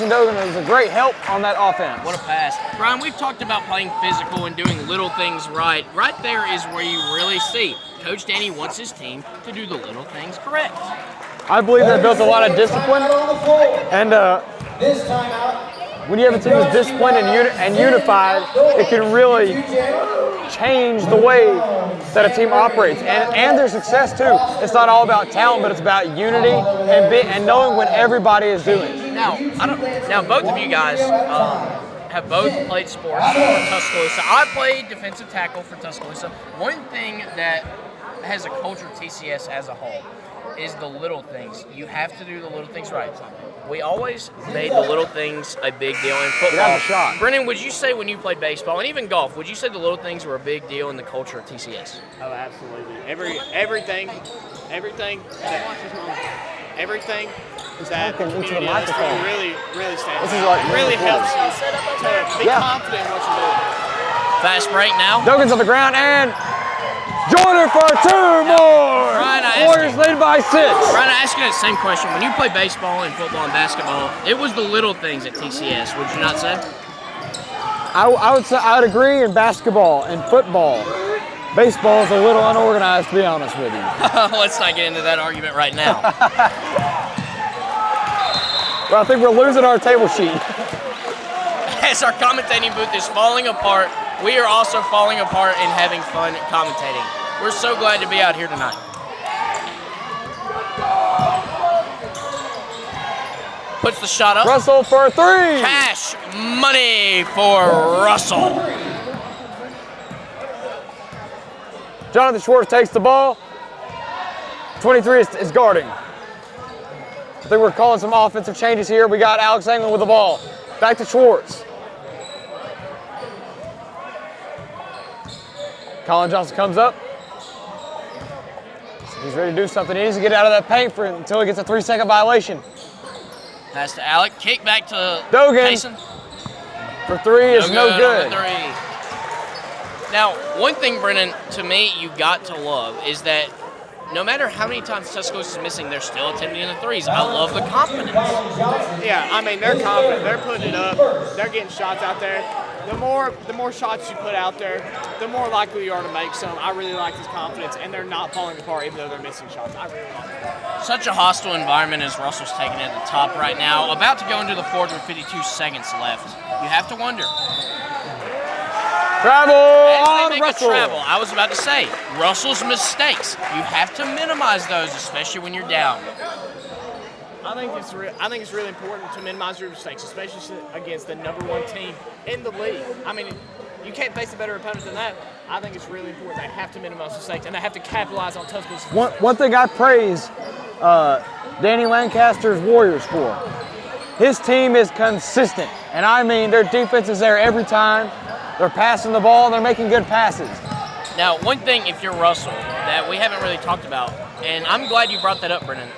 Dogan is a great help on that offense. What a pass. Brian, we've talked about playing physical and doing little things right. Right there is where you really see Coach Danny wants his team to do the little things correct. I believe that builds a lot of discipline, and This timeout. when you have a team that's disciplined and unified, it can really change the way that a team operates and their success too. It's not all about talent, but it's about unity and knowing what everybody is doing. Now, both of you guys have both played sports for Tuscaloosa. I played defensive tackle for Tuscaloosa. One thing that has a culture of TCS as a whole is the little things. You have to do the little things right. We always made the little things a big deal in football. Get out of the shot. Brennan, would you say when you played baseball and even golf, would you say the little things were a big deal in the culture of TCS? Oh, absolutely. Everything that Talking into the community does for microphone. you really stands This is out. like It really recording. helps you to be confident in what you're doing. Fast break now. Dogan's on the ground and Joyner for 2 more. Ryan, I asked Warriors lead by 6. Brian, I asked you that same question. When you play baseball and football and basketball, it was the little things at TCS, would you not say? I would say I would agree in basketball and football. Baseball is a little unorganized, to be honest with you. Let's not get into that argument right now. Well, I think we're losing our table sheet. As our commentating booth is falling apart, we are also falling apart and having fun commentating. We're so glad to be out here tonight. Puts the shot up. Russell for 3. Cash money for Russell. Jonathan Schwartz takes the ball. 23 is guarding. I think we're calling some offensive changes here. We got Alex England with the ball. Back to Schwartz. Colin Johnson comes up. He's ready to do something. He needs to get out of that paint until he gets a 3-second violation. Pass to Alec. Kick back to Dogan. Mason. For 3 is no good. On the 3. Now, one thing, Brennan, to me, you got to love is that no matter how many times Tuscaloosa is missing, they're still attempting the threes. I love the confidence. Yeah, I mean, they're confident. They're putting it up. They're getting shots out there. The more shots you put out there, the more likely you are to make some. I really like this confidence, and they're not falling apart even though they're missing shots. I really like it. Such a hostile environment as Russell's taking it at the top right now. About to go into the fourth with 52 seconds left. You have to wonder. Travel As they on make Russell. a travel, I was about to say, Russell's mistakes. You have to minimize those, especially when you're down. I think it's really important to minimize your mistakes, especially against the #1 team in the league. I mean, you can't face a better opponent than that. I think it's really important. They have to minimize mistakes, and they have to capitalize on Tuscaloosa. One thing I praise Danny Lancaster's Warriors for. His team is consistent, and I mean their defense is there every time. They're passing the ball, and they're making good passes. Now, one thing, if you're Russell, that we haven't really talked about, and I'm glad you brought that up, Brennan,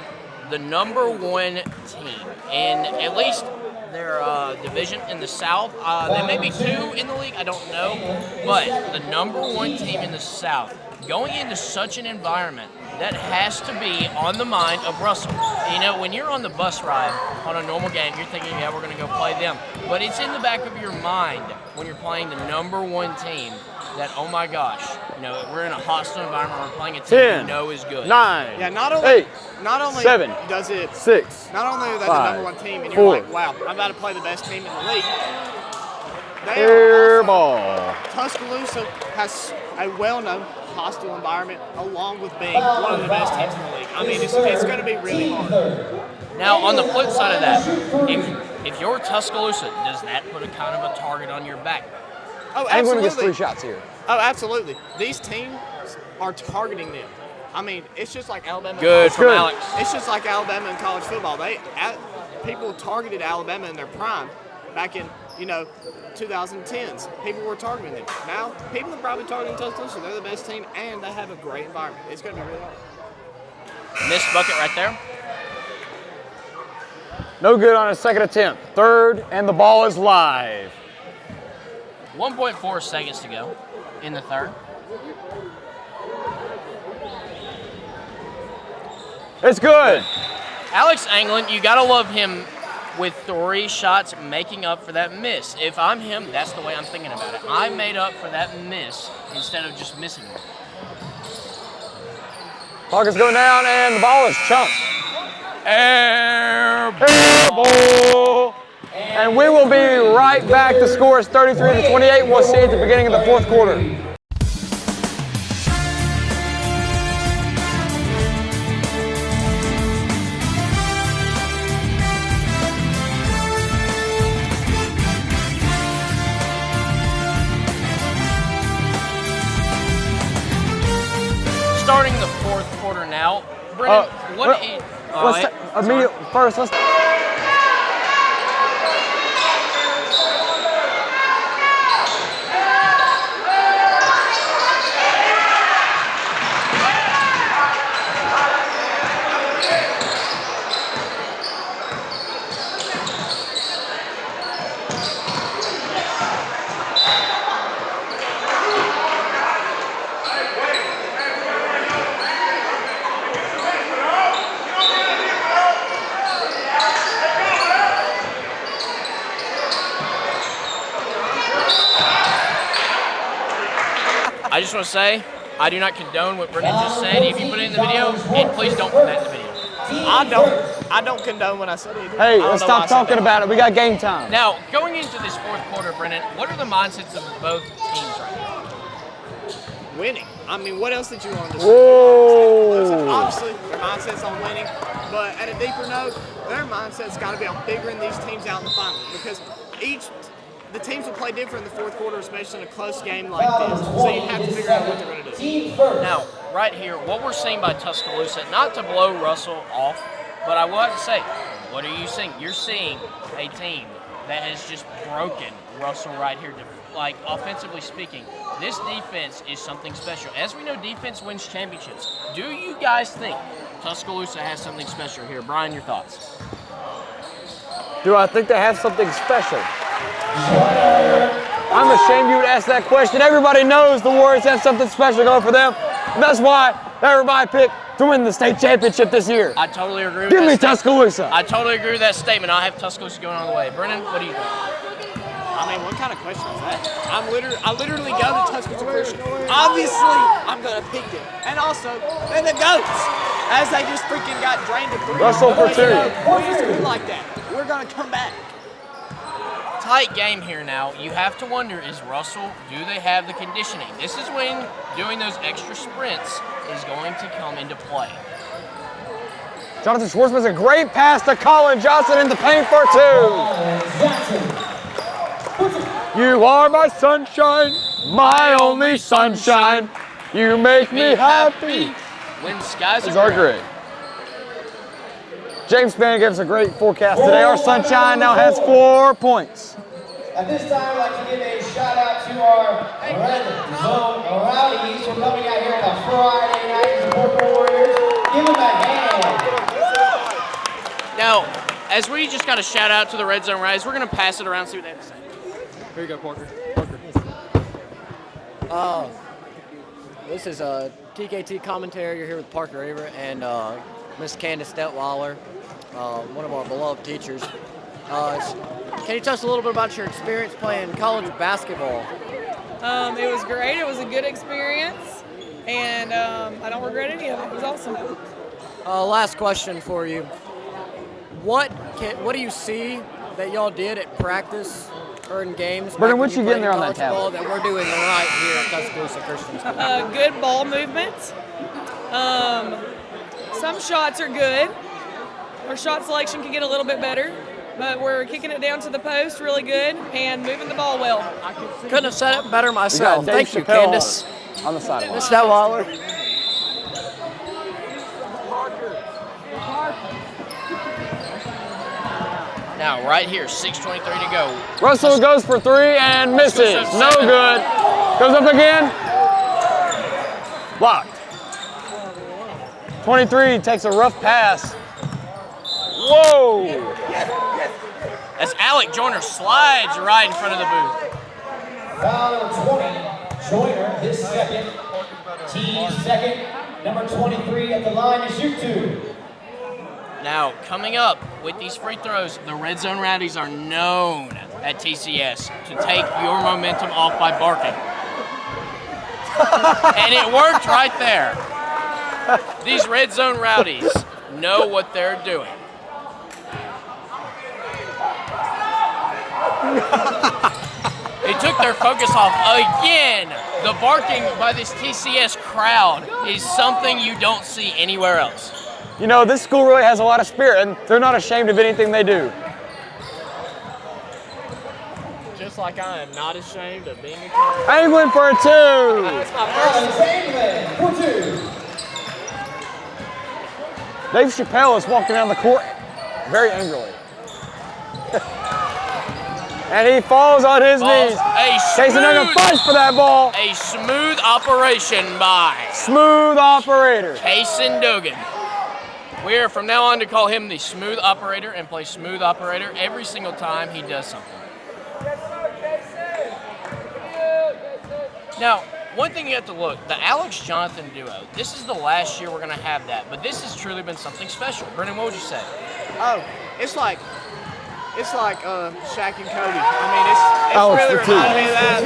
the #1 team in at least their division in the South. They may be 2 in the league, I don't know, but the #1 team in the South, going into such an environment, that has to be on the mind of Russell. You know, when you're on the bus ride on a normal game, you're thinking, yeah, we're going to go play them. But it's in the back of your mind when you're playing the #1 team that, oh my gosh, you know, we're in a hostile environment, we're playing a team 10, we know is good. 9, Yeah, not only 8, not only 7, does it 6, not only are they 5, the #1 team, and you're 4. like, wow, I'm about to play the best team in the league. They Air are ball. Tuscaloosa has a well-known hostile environment, along with being one of the best teams in the league. I mean, it's going to be really hard. Now, on the flip side of that, if you're Tuscaloosa, does that put a kind of a target on your back? Oh, England gets absolutely. 3 shots here. Oh, absolutely. These teams are targeting them. I mean, it's just like Alabama. Good from Good. Alex. It's just like Alabama in college football. People targeted Alabama in their prime back in 2010s. People were targeting them. Now people are probably targeting Tuscaloosa. They're the best team, and they have a great environment. It's going to be really hard. Missed bucket right there. No good on his second attempt. Third, and the ball is live. 1.4 seconds to go in the third. It's good. Alex Anglin, you got to love him with 3 shots making up for that miss. If I'm him, that's the way I'm thinking about it. I made up for that miss instead of just missing it. Clock is going down, and the ball is chunked. Air ball. And we will be right back. The score is 33-28. We'll see you at the beginning of the fourth quarter. Starting the fourth quarter now. Brennan, First, let's. I just want to say, I do not condone what Brennan just said. If you put it in the video, and please don't put that in the video. I don't condone what I said either. Hey, let's stop talking about it. We got game time. Now, going into this fourth quarter, Brennan, what are the mindsets of both teams right now? Winning. I mean, what else did you want to say? Whoa. Obviously, their mindset's on winning, but at a deeper note, their mindset's got to be on figuring these teams out in the final, because the teams will play different in the fourth quarter, especially in a close game like this. So you have to figure out what they're going to do. Now, right here, what we're seeing by Tuscaloosa, not to blow Russell off, but I will have to say, what are you seeing? You're seeing a team that has just broken Russell right here. Like, offensively speaking, this defense is something special. As we know, defense wins championships. Do you guys think Tuscaloosa has something special here? Brian, your thoughts? Do I think they have something special? I'm ashamed you would ask that question. Everybody knows the Warriors have something special going for them. And that's why everybody picked to win the state championship this year. I totally agree with Give that me statement. Tuscaloosa. I totally agree with that statement. I have Tuscaloosa going all the way. Brennan, what do you think? I mean, what kind of question is that? I literally go to Tuscaloosa Christian. Obviously, I'm gonna pick them, and also, and the goats, as they just freaking got drained to 3. Russell for 2. We're just good like that. We're gonna come back. Tight game here now. You have to wonder, is Russell, do they have the conditioning? This is when doing those extra sprints is going to come into play. Jonathan Schwartzman's a great pass to Colin Johnson in the paint for 2. You are my sunshine, my only sunshine. You make me happy. When skies These are are great. James Spann gave us a great forecast today. Our sunshine now has 4 points. At this time, I'd like to give a shout out to our Red Zone Rowdies for coming out here on a Friday night to support the Warriors. Give them a hand. Now, as we just got a shout out to the Red Zone Rise, we're going to pass it around, see what they have to say. Here you go, Parker. This is a TKT commentary. You're here with Parker Everett and Miss Candace Detweiler, one of our beloved teachers. Can you tell us a little bit about your experience playing college basketball? It was great. It was a good experience, and I don't regret any of it. It was awesome. Last question for you. What do you see that y'all did at practice or in games? Brennan, what you getting there on that tablet? That we're doing right here at Tuscaloosa Christian School. Good ball movement. Some shots are good. Our shot selection can get a little bit better, but we're kicking it down to the post really good and moving the ball well. Couldn't have said it better myself. Thank you, Chappelle Candace. on the sideline. Miss Detweiler. Now, right here, 6:23 to go. Russell goes for 3 and misses. No good. Goes up again. Blocked. 23 takes a rough pass. Whoa! As Alec Joyner slides right in front of the booth. Foul number 20, Joyner, his second. Team second. Number 23 at the line to shoot 2. Now, coming up with these free throws, the Red Zone Rowdies are known at TCS to take your momentum off by barking. And it worked right there. These Red Zone Rowdies know what they're doing. They took their focus off again. The barking by this TCS crowd is something you don't see anywhere else. You know, this school really has a lot of spirit, and they're not ashamed of anything they do. Just like I am not ashamed of being a kid. England for a 2. That's my first. England for 2. Dave Chappelle is walking down the court very angrily. And he falls on his knees. Casey Duggan fights for that ball. A smooth operation by Smooth operator. Casey Duggan. We are from now on to call him the smooth operator and play smooth operator every single time he does something. Now, one thing you have to look, the Alex Jonathan duo, this is the last year we're going to have that, but this has truly been something special. Brennan, what would you say? Oh, it's like Shaq and Kobe. I mean, it's really reminded me of that.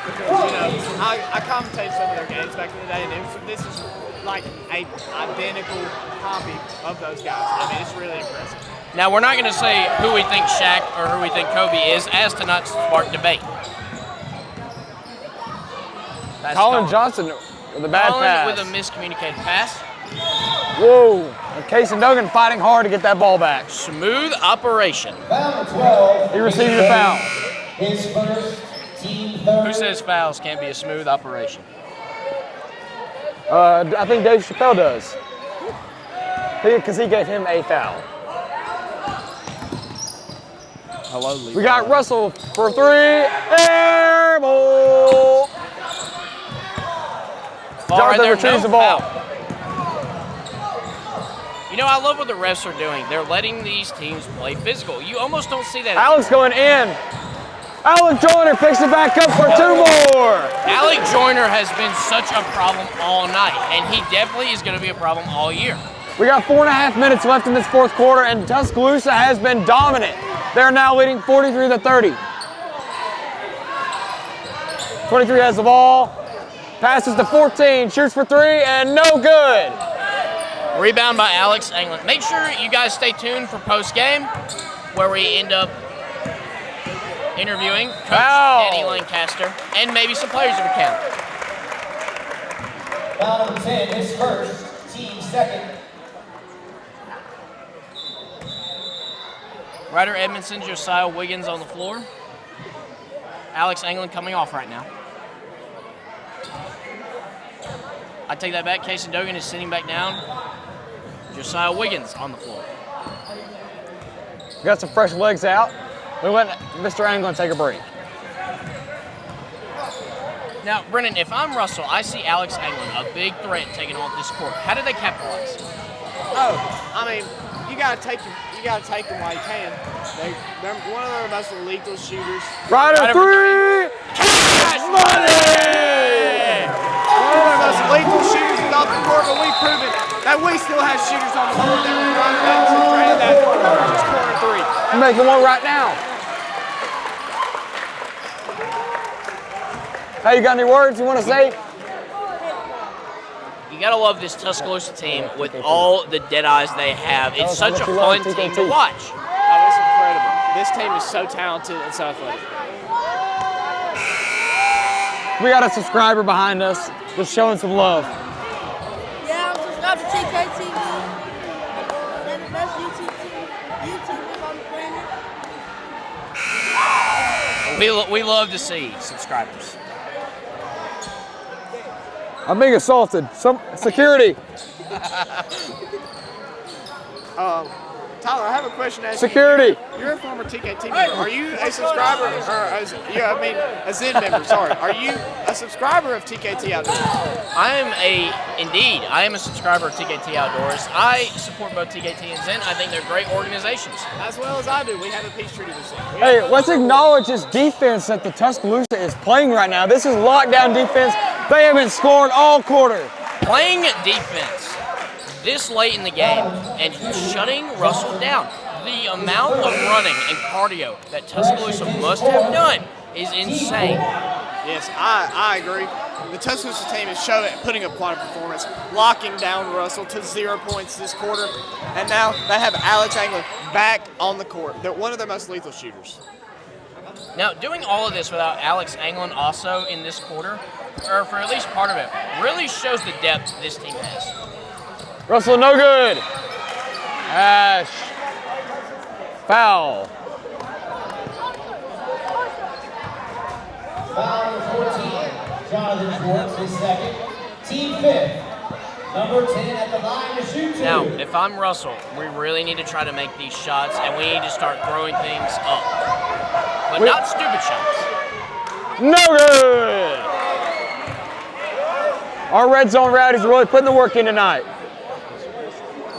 Because, I commentated some of their games back in the day, and this is like a identical copy of those guys. I mean, it's really impressive. Now, we're not going to say who we think Shaq or who we think Kobe is, as to not spark debate. That's Colin Johnson with a bad pass. With a miscommunicated pass. Whoa. And Casey Duggan fighting hard to get that ball back. Smooth operation. Foul number 12. He received a foul. His first, team third. Who says fouls can't be a smooth operation? I think Dave Chappelle does. Because he gave him a foul. Hello, Lee. We got Russell for 3. Air ball. Jonathan retrieves the ball. You know, I love what the refs are doing. They're letting these teams play physical. You almost don't see that. Alex going in. Alec Joyner picks it back up for 2 more. Alec Joyner has been such a problem all night, and he definitely is going to be a problem all year. We got 4.5 minutes left in this fourth quarter, and Tuscaloosa has been dominant. They're now leading 43-30. 23 has the ball, passes to 14, shoots for 3, and no good. Rebound by Alex England. Make sure you guys stay tuned for post-game, where we end up interviewing Coach Danny Lancaster and maybe some players if we can. Foul number 10, his first, team second. Ryder Edmondson, Josiah Wiggins on the floor. Alex England coming off right now. I take that back. Casey Dogan is sitting back down. Josiah Wiggins on the floor. We got some fresh legs out. We let Mr. England take a break. Now, Brennan, if I'm Russell, I see Alex England, a big threat taking off this court. How do they capitalize? Oh, I mean, you gotta take them while you can. They're one of their most lethal shooters. Ryder 3! Cash money! One of their most lethal shooters is off the court, but we've proven that we still have shooters on the court that will run back to granted that just corner 3. I'm making one right now. Hey, you got any words you want to say? You gotta love this Tuscaloosa team with all the dead eyes they have. It's such a fun team to watch. Oh, it's incredible. This team is so talented and so athletic. We got a subscriber behind us just showing some love. Yeah, I'm subscribed to TKT. They're the best YouTubers on the planet. We love to see subscribers. I'm being assaulted. Some security. Tyler, I have a question to ask Security. you. You're a former TKT member. Are you a subscriber, a Zid member, sorry. Are you a subscriber of TKT Outdoors? I am a subscriber of TKT Outdoors. I support both TKT and Zen. I think they're great organizations. As well as I do. We have a peace treaty this year. Hey, let's acknowledge this defense that the Tuscaloosa is playing right now. This is lockdown defense. They haven't scored all quarter. Playing defense this late in the game and shutting Russell down. The amount of running and cardio that Tuscaloosa must have done is insane. Yes, I agree. The Tuscaloosa team is putting up quite a performance, locking down Russell to 0 points this quarter, and now they have Alex England back on the court. They're one of their most lethal shooters. Now, doing all of this without Alex England also in this quarter, or for at least part of it, really shows the depth this team has. Russell, no good. Ash. Foul. Foul number 14, Jonathan Schwartz, his second. Team fifth, number 10 at the line to shoot 2. Now, if I'm Russell, we really need to try to make these shots, and we need to start throwing things up. But not stupid shots. No good. Our red zone rowdies are really putting the work in tonight.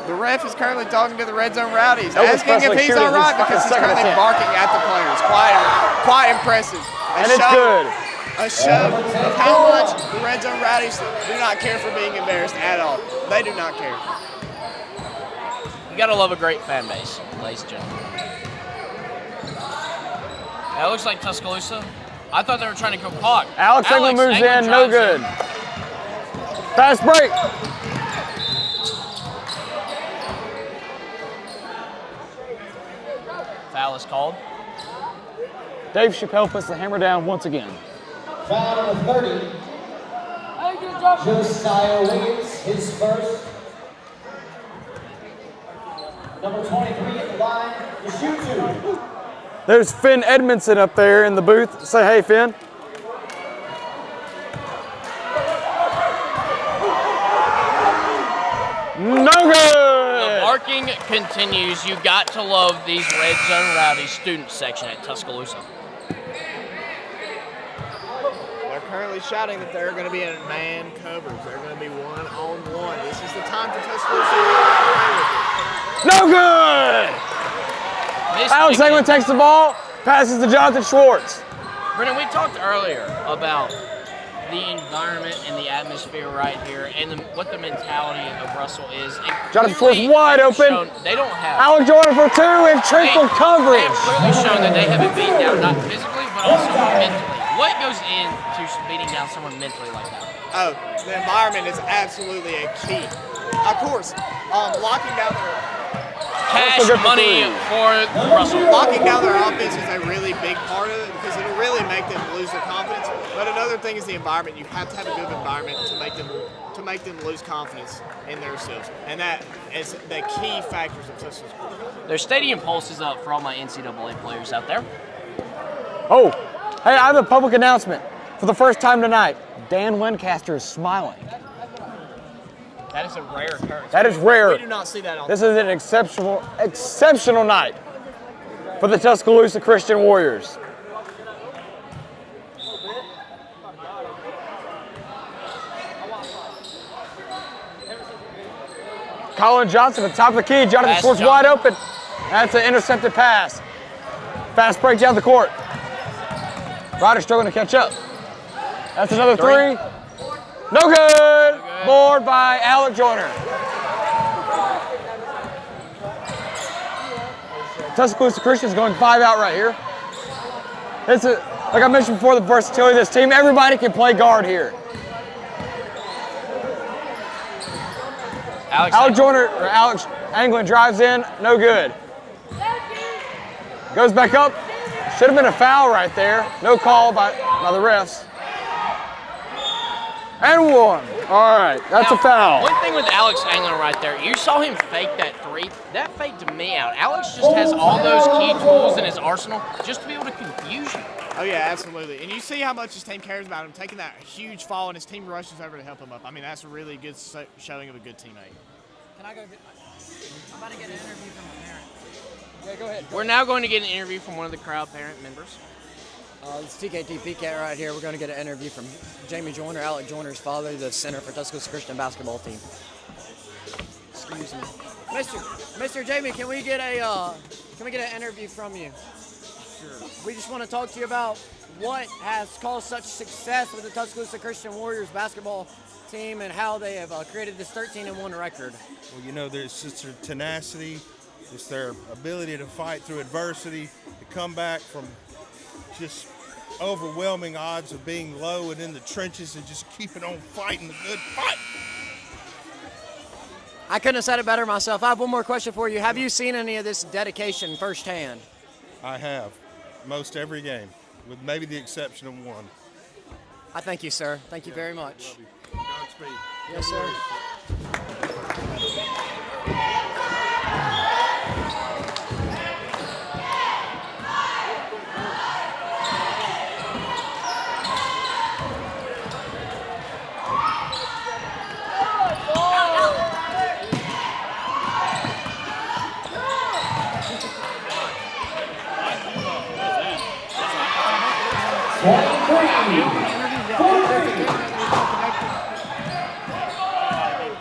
The ref is currently talking to the red zone rowdies, asking if he's all right because he's currently barking at the players. Quite impressive. And it's good. A show of how much the red zone rowdies do not care for being embarrassed at all. They do not care. You gotta love a great fan base, ladies and gentlemen. That looks like Tuscaloosa. I thought they were trying to go clock. Alex England moves in, no good. Fast break. Foul is called. Dave Chappelle puts the hammer down once again. Foul number 30, Josiah Wiggins, his first. Number 23 at the line to shoot 2. There's Finn Edmondson up there in the booth. Say hey, Finn. No good. The barking winning continues. You got to love these Red Zone Rowdies student section at Tuscaloosa. They're currently shouting that they're going to be in man covers. They're going to be one-on-one. This is the time for Tuscaloosa to play with it. No good! Alex England takes the ball, passes to Jonathan Schwartz. Brennan, we talked earlier about the environment and the atmosphere right here and what the mentality of Russell is. Jonathan Schwartz wide open. They don't have. Alex Jordan for 2 in triple coverage. They have clearly shown that they have been beaten down, not physically, but also mentally. What goes into beating down someone mentally like that? Oh, the environment is absolutely a key. Of course, locking down their cash money for Russell. Locking down their offense is a really big part of it because it'll really make them lose their confidence. But another thing is the environment. You have to have a good environment to make them lose confidence in themselves, and that is the key factors of Tuscaloosa. Their stadium pulse is up for all my NCAA players out there. Oh, hey, I have a public announcement. For the first time tonight, Dan Wincaster is smiling. That is a rare occurrence. That is rare. We do not see that all This is an exceptional night for the Tuscaloosa Christian Warriors. Colin Johnson at the top of the key. Jonathan Schwartz wide open. That's an intercepted pass. Fast break down the court. Ryder struggling to catch up. That's another three. No good. Board by Alec Joyner. Tuscaloosa Christian's going 5 out right here. It's like I mentioned before, the versatility of this team. Everybody can play guard here. Alex Anglin drives in, no good. Goes back up. Should have been a foul right there. No call by the refs. And one. All right, that's a foul. One thing with Alex Anglin right there, you saw him fake that three. That faked me out. Alex just has all those key tools in his arsenal just to be able to confuse you. Oh, yeah, absolutely. And you see how much his team cares about him, taking that huge fall, and his team rushes over to help him up. I mean, that's a really good showing of a good teammate. Can I go get I'm about to get an interview from a parent. Yeah, go ahead. We're now going to get an interview from one of the crowd parent members. This is TKT PCAT right here. We're going to get an interview from Jamie Joyner, Alec Joyner's father, the center for Tuscaloosa Christian basketball team. Excuse me, Mr. Jamie, can we get an interview from you? Sure. We just want to talk to you about what has caused such success with the Tuscaloosa Christian Warriors basketball team and how they have created this 13-1 record. Well, you know, there's just their tenacity, it's their ability to fight through adversity, to come back from just overwhelming odds of being low and in the trenches and just keeping on fighting the good fight. I couldn't have said it better myself. I have one more question for you. Have you seen any of this dedication firsthand? I have, most every game, with maybe the exception of one. I thank you, sir. Thank you very much. Godspeed. Yes, sir.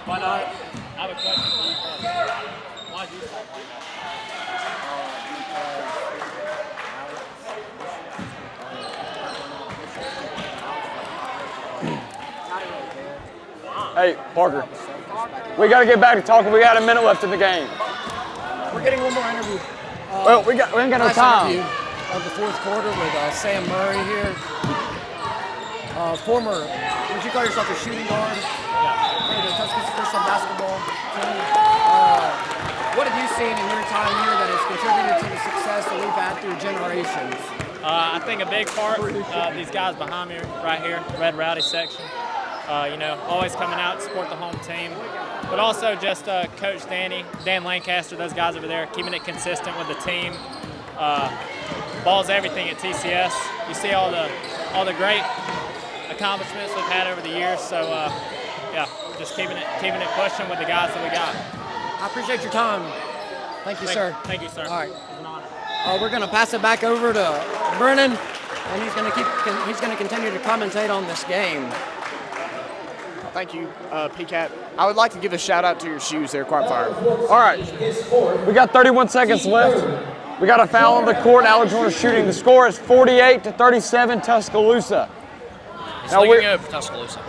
But I have a question for you. Why do you stop playing Hey, Parker, we got to get back to talking. We got a minute left in the game. We're getting one more interview. Well, we ain't got no time. Interview of the fourth quarter with Sam Murray here. Former, would you call yourself a shooting guard? Yeah. For the Tuscaloosa Christian basketball team. What have you seen in your time here that has contributed to the success that we've had through generations? I think a big part, these guys behind me right here, Red Rowdy section, always coming out to support the home team, but also just Coach Dan Lancaster, those guys over there, keeping it consistent with the team. Ball's everything at TCS. You see all the great accomplishments we've had over the years, so just keeping it pushing with the guys that we got. I appreciate your time. Thank you, sir. Thank you, sir. All right. It was an honor. We're going to pass it back over to Brennan, and he's going to continue to commentate on this game. Thank you, PCAT. I would like to give a shout out to your shoes. They're quite fire. All right, we got 31 seconds left. We got a foul on the court. Alex Warner shooting. The score is 48-37 Tuscaloosa. It's looking good for Tuscaloosa.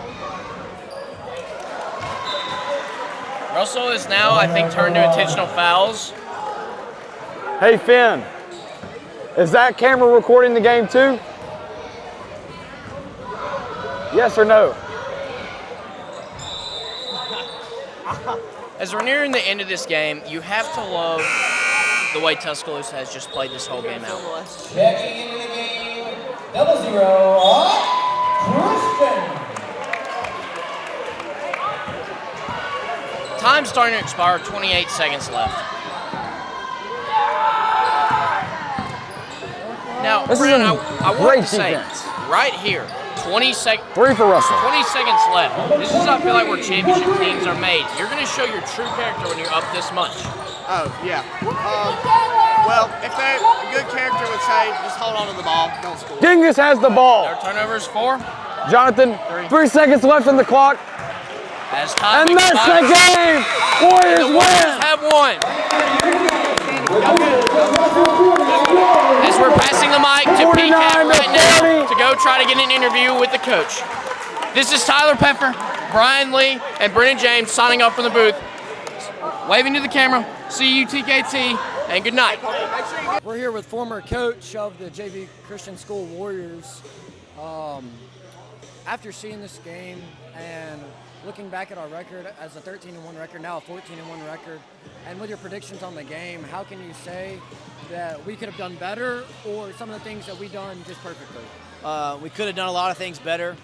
Russell is now, I think, turned to intentional fouls. Hey, Finn, is that camera recording the game too? Yes or no? As we're nearing the end of this game, you have to love the way Tuscaloosa has just played this whole game out. Checking into the game, 0-0 Christian. Time's starting to expire, 28 seconds left. Now, Brandon, I want to say, right here, 20 seconds. 3 for Russell. 20 seconds left. This is, I feel like, where championship teams are made. You're going to show your true character when you're up this much. Oh, yeah. Well, if a good character would say, just hold on to the ball, don't score. Dingus has the ball. Their turnover is 4. Jonathan, 3 seconds left on the clock. As time And that's the game. Warriors win. Have won. As we're passing the mic to PCAT right now to go try to get an interview with the coach. This is Tyler Peffer, Brian Lee, and Brennan James signing off from the booth. Waving to the camera. See you, TKT, and good night. We're here with former coach of the JV Christian School Warriors. After seeing this game and looking back at our record as a 13-1 record, now a 14-1 record, and with your predictions on the game, how can you say that we could have done better, or some of the things that we done just perfectly? We could have done a lot of things better,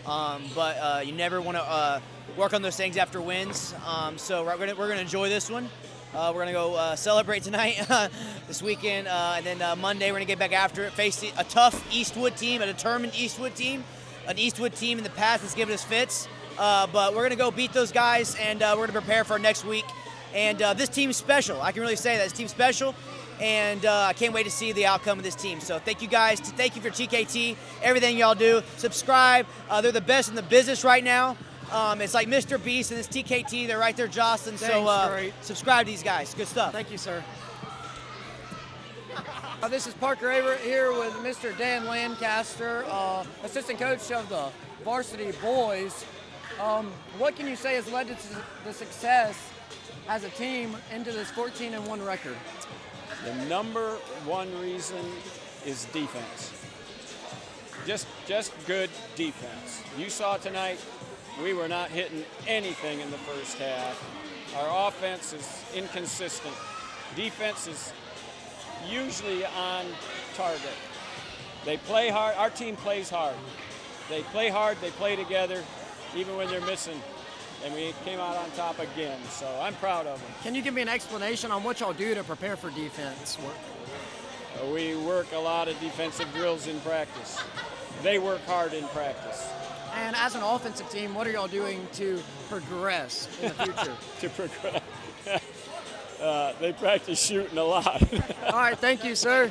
but you never want to work on those things after wins. So we're gonna enjoy this one. We're gonna go celebrate tonight, this weekend, and then Monday we're gonna get back after it. Face a tough Eastwood team, a determined Eastwood team, an Eastwood team in the past that's given us fits. But we're gonna go beat those guys, and we're gonna prepare for next week. And this team's special. I can really say that this team's special, and I can't wait to see the outcome of this team. So thank you guys. Thank you for TKT, everything y'all do. Subscribe. They're the best in the business right now. It's like Mr. Beast and this TKT. They're right there jostling. So subscribe to these guys. Good stuff. Thank you, sir. This is Parker Averitt here with Mr. Dan Lancaster, assistant coach of the varsity boys. What can you say has led to the success as a team into this 14-1 record? The number one reason is defense. Just good defense. You saw tonight, we were not hitting anything in the first half. Our offense is inconsistent. Defense is usually on target. They play hard. Our team plays hard. They play hard. They play together, even when they're missing. And we came out on top again, so I'm proud of them. Can you give me an explanation on what y'all do to prepare for defense work? We work a lot of defensive drills in practice. They work hard in practice. And as an offensive team, what are y'all doing to progress in the future? To progress. They practice shooting a lot. All right, thank you, sir.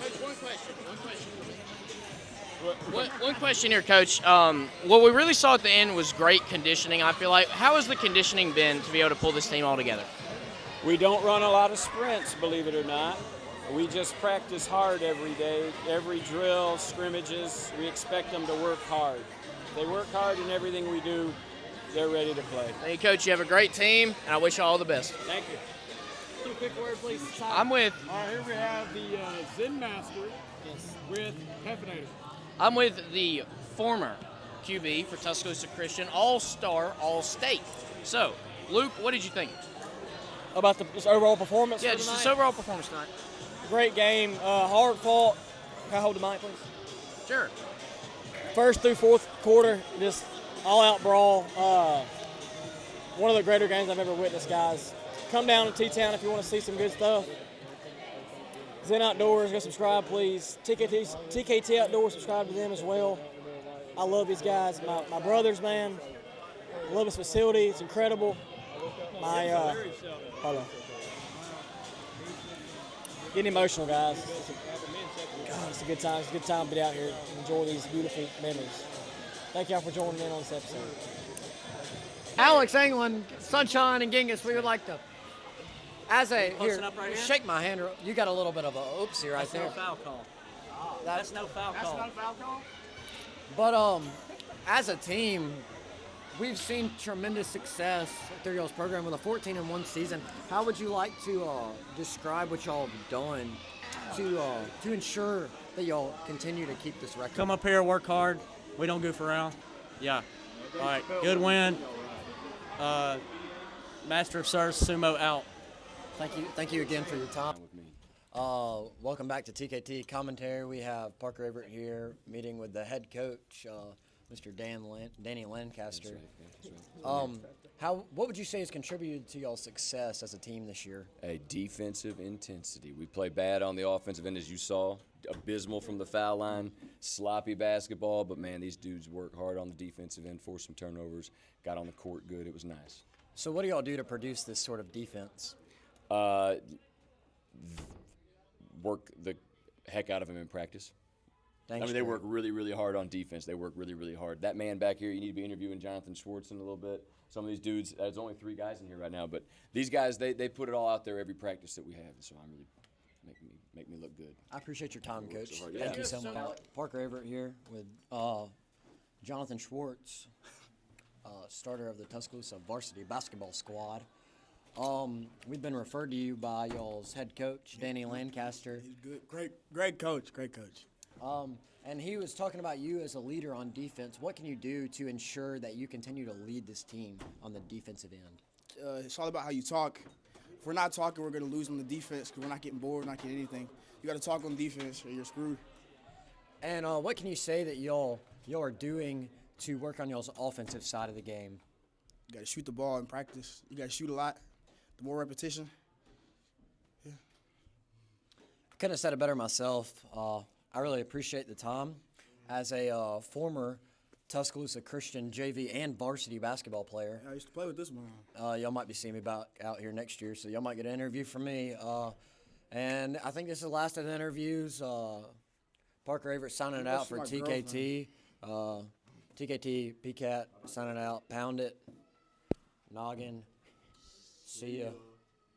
One question here, Coach. What we really saw at the end was great conditioning, I feel like. How has the conditioning been to be able to pull this team all together? We don't run a lot of sprints, believe it or not. We just practice hard every day. Every drill, scrimmages, we expect them to work hard. They work hard in everything we do. They're ready to play. Thank you, Coach. You have a great team, and I wish you all the best. Thank you. A quick word, please. I'm with. All right, here we have the Zen Master with Hefinator. I'm with the former QB for Tuscaloosa Christian, all-star, all-state. So, Luke, what did you think? About the overall performance? Yeah, just this overall performance tonight. Great game, hard fought. Can I hold the mic, please? Sure. First through fourth quarter, just all-out brawl. One of the greater games I've ever witnessed, guys. Come down to T-Town if you want to see some good stuff. Zen Outdoors, go subscribe, please. TKT Outdoors, subscribe to them as well. I love these guys. My brothers, man. I love this facility. It's incredible. getting emotional, guys. God, it's a good time. It's a good time to be out here and enjoy these beautiful memories. Thank y'all for joining in on this episode. Alex England, Sunshine, and Genghis, we would like to, here, up right here? shake my hand. You got a little bit of a oopsie right That's there. no foul call. That's no foul call. That's not a foul call? But as a team, we've seen tremendous success through y'all's program with a 14-1 season. How would you like to describe what y'all have done to ensure that y'all continue to keep this record? Come up here, work hard. We don't goof around. Yeah. All right. Good win. Master of Service, Sumo out. Thank you again for your time. Welcome back to TKT Commentary. We have Parker Everett here, meeting with the head coach, Mr. Danny Lancaster. What would you say has contributed to y'all's success as a team this year? A defensive intensity. We play bad on the offensive end, as you saw. Abysmal from the foul line, sloppy basketball. But man, these dudes work hard on the defensive end, forced some turnovers, got on the court good. It was nice. So what do y'all do to produce this sort of defense? Work the heck out of them in practice. Thanks, they work really, really hard on defense. They work really, really hard. That man back here, you need to be interviewing Jonathan Schwartz in a little bit. Some of these dudes, there's only 3 guys in here right now, but these guys, they put it all out there every practice that we have, so I'm really make me look good. I appreciate your time, Coach. So Thank you so much. Parker Everett here with Jonathan Schwartz, starter of the Tuscaloosa varsity basketball squad. We've been referred to you by y'all's head coach, Danny Lancaster. He's good. Great coach. And he was talking about you as a leader on defense. What can you do to ensure that you continue to lead this team on the defensive end? It's all about how you talk. If we're not talking, we're going to lose on the defense because we're not getting bored, not getting anything. You got to talk on defense or you're screwed. And what can you say that y'all are doing to work on y'all's offensive side of the game? You got to shoot the ball in practice. You got to shoot a lot. The more repetition. Yeah. Couldn't have said it better myself. I really appreciate the time. As a former Tuscaloosa Christian JV and varsity basketball player. I used to play with this man. Y'all might be seeing me back out here next year, so y'all might get an interview from me. And I think this is the last of the interviews. Parker Everett signing it out for TKT. TKT, PCAT signing out. Pound it. Noggin. See ya.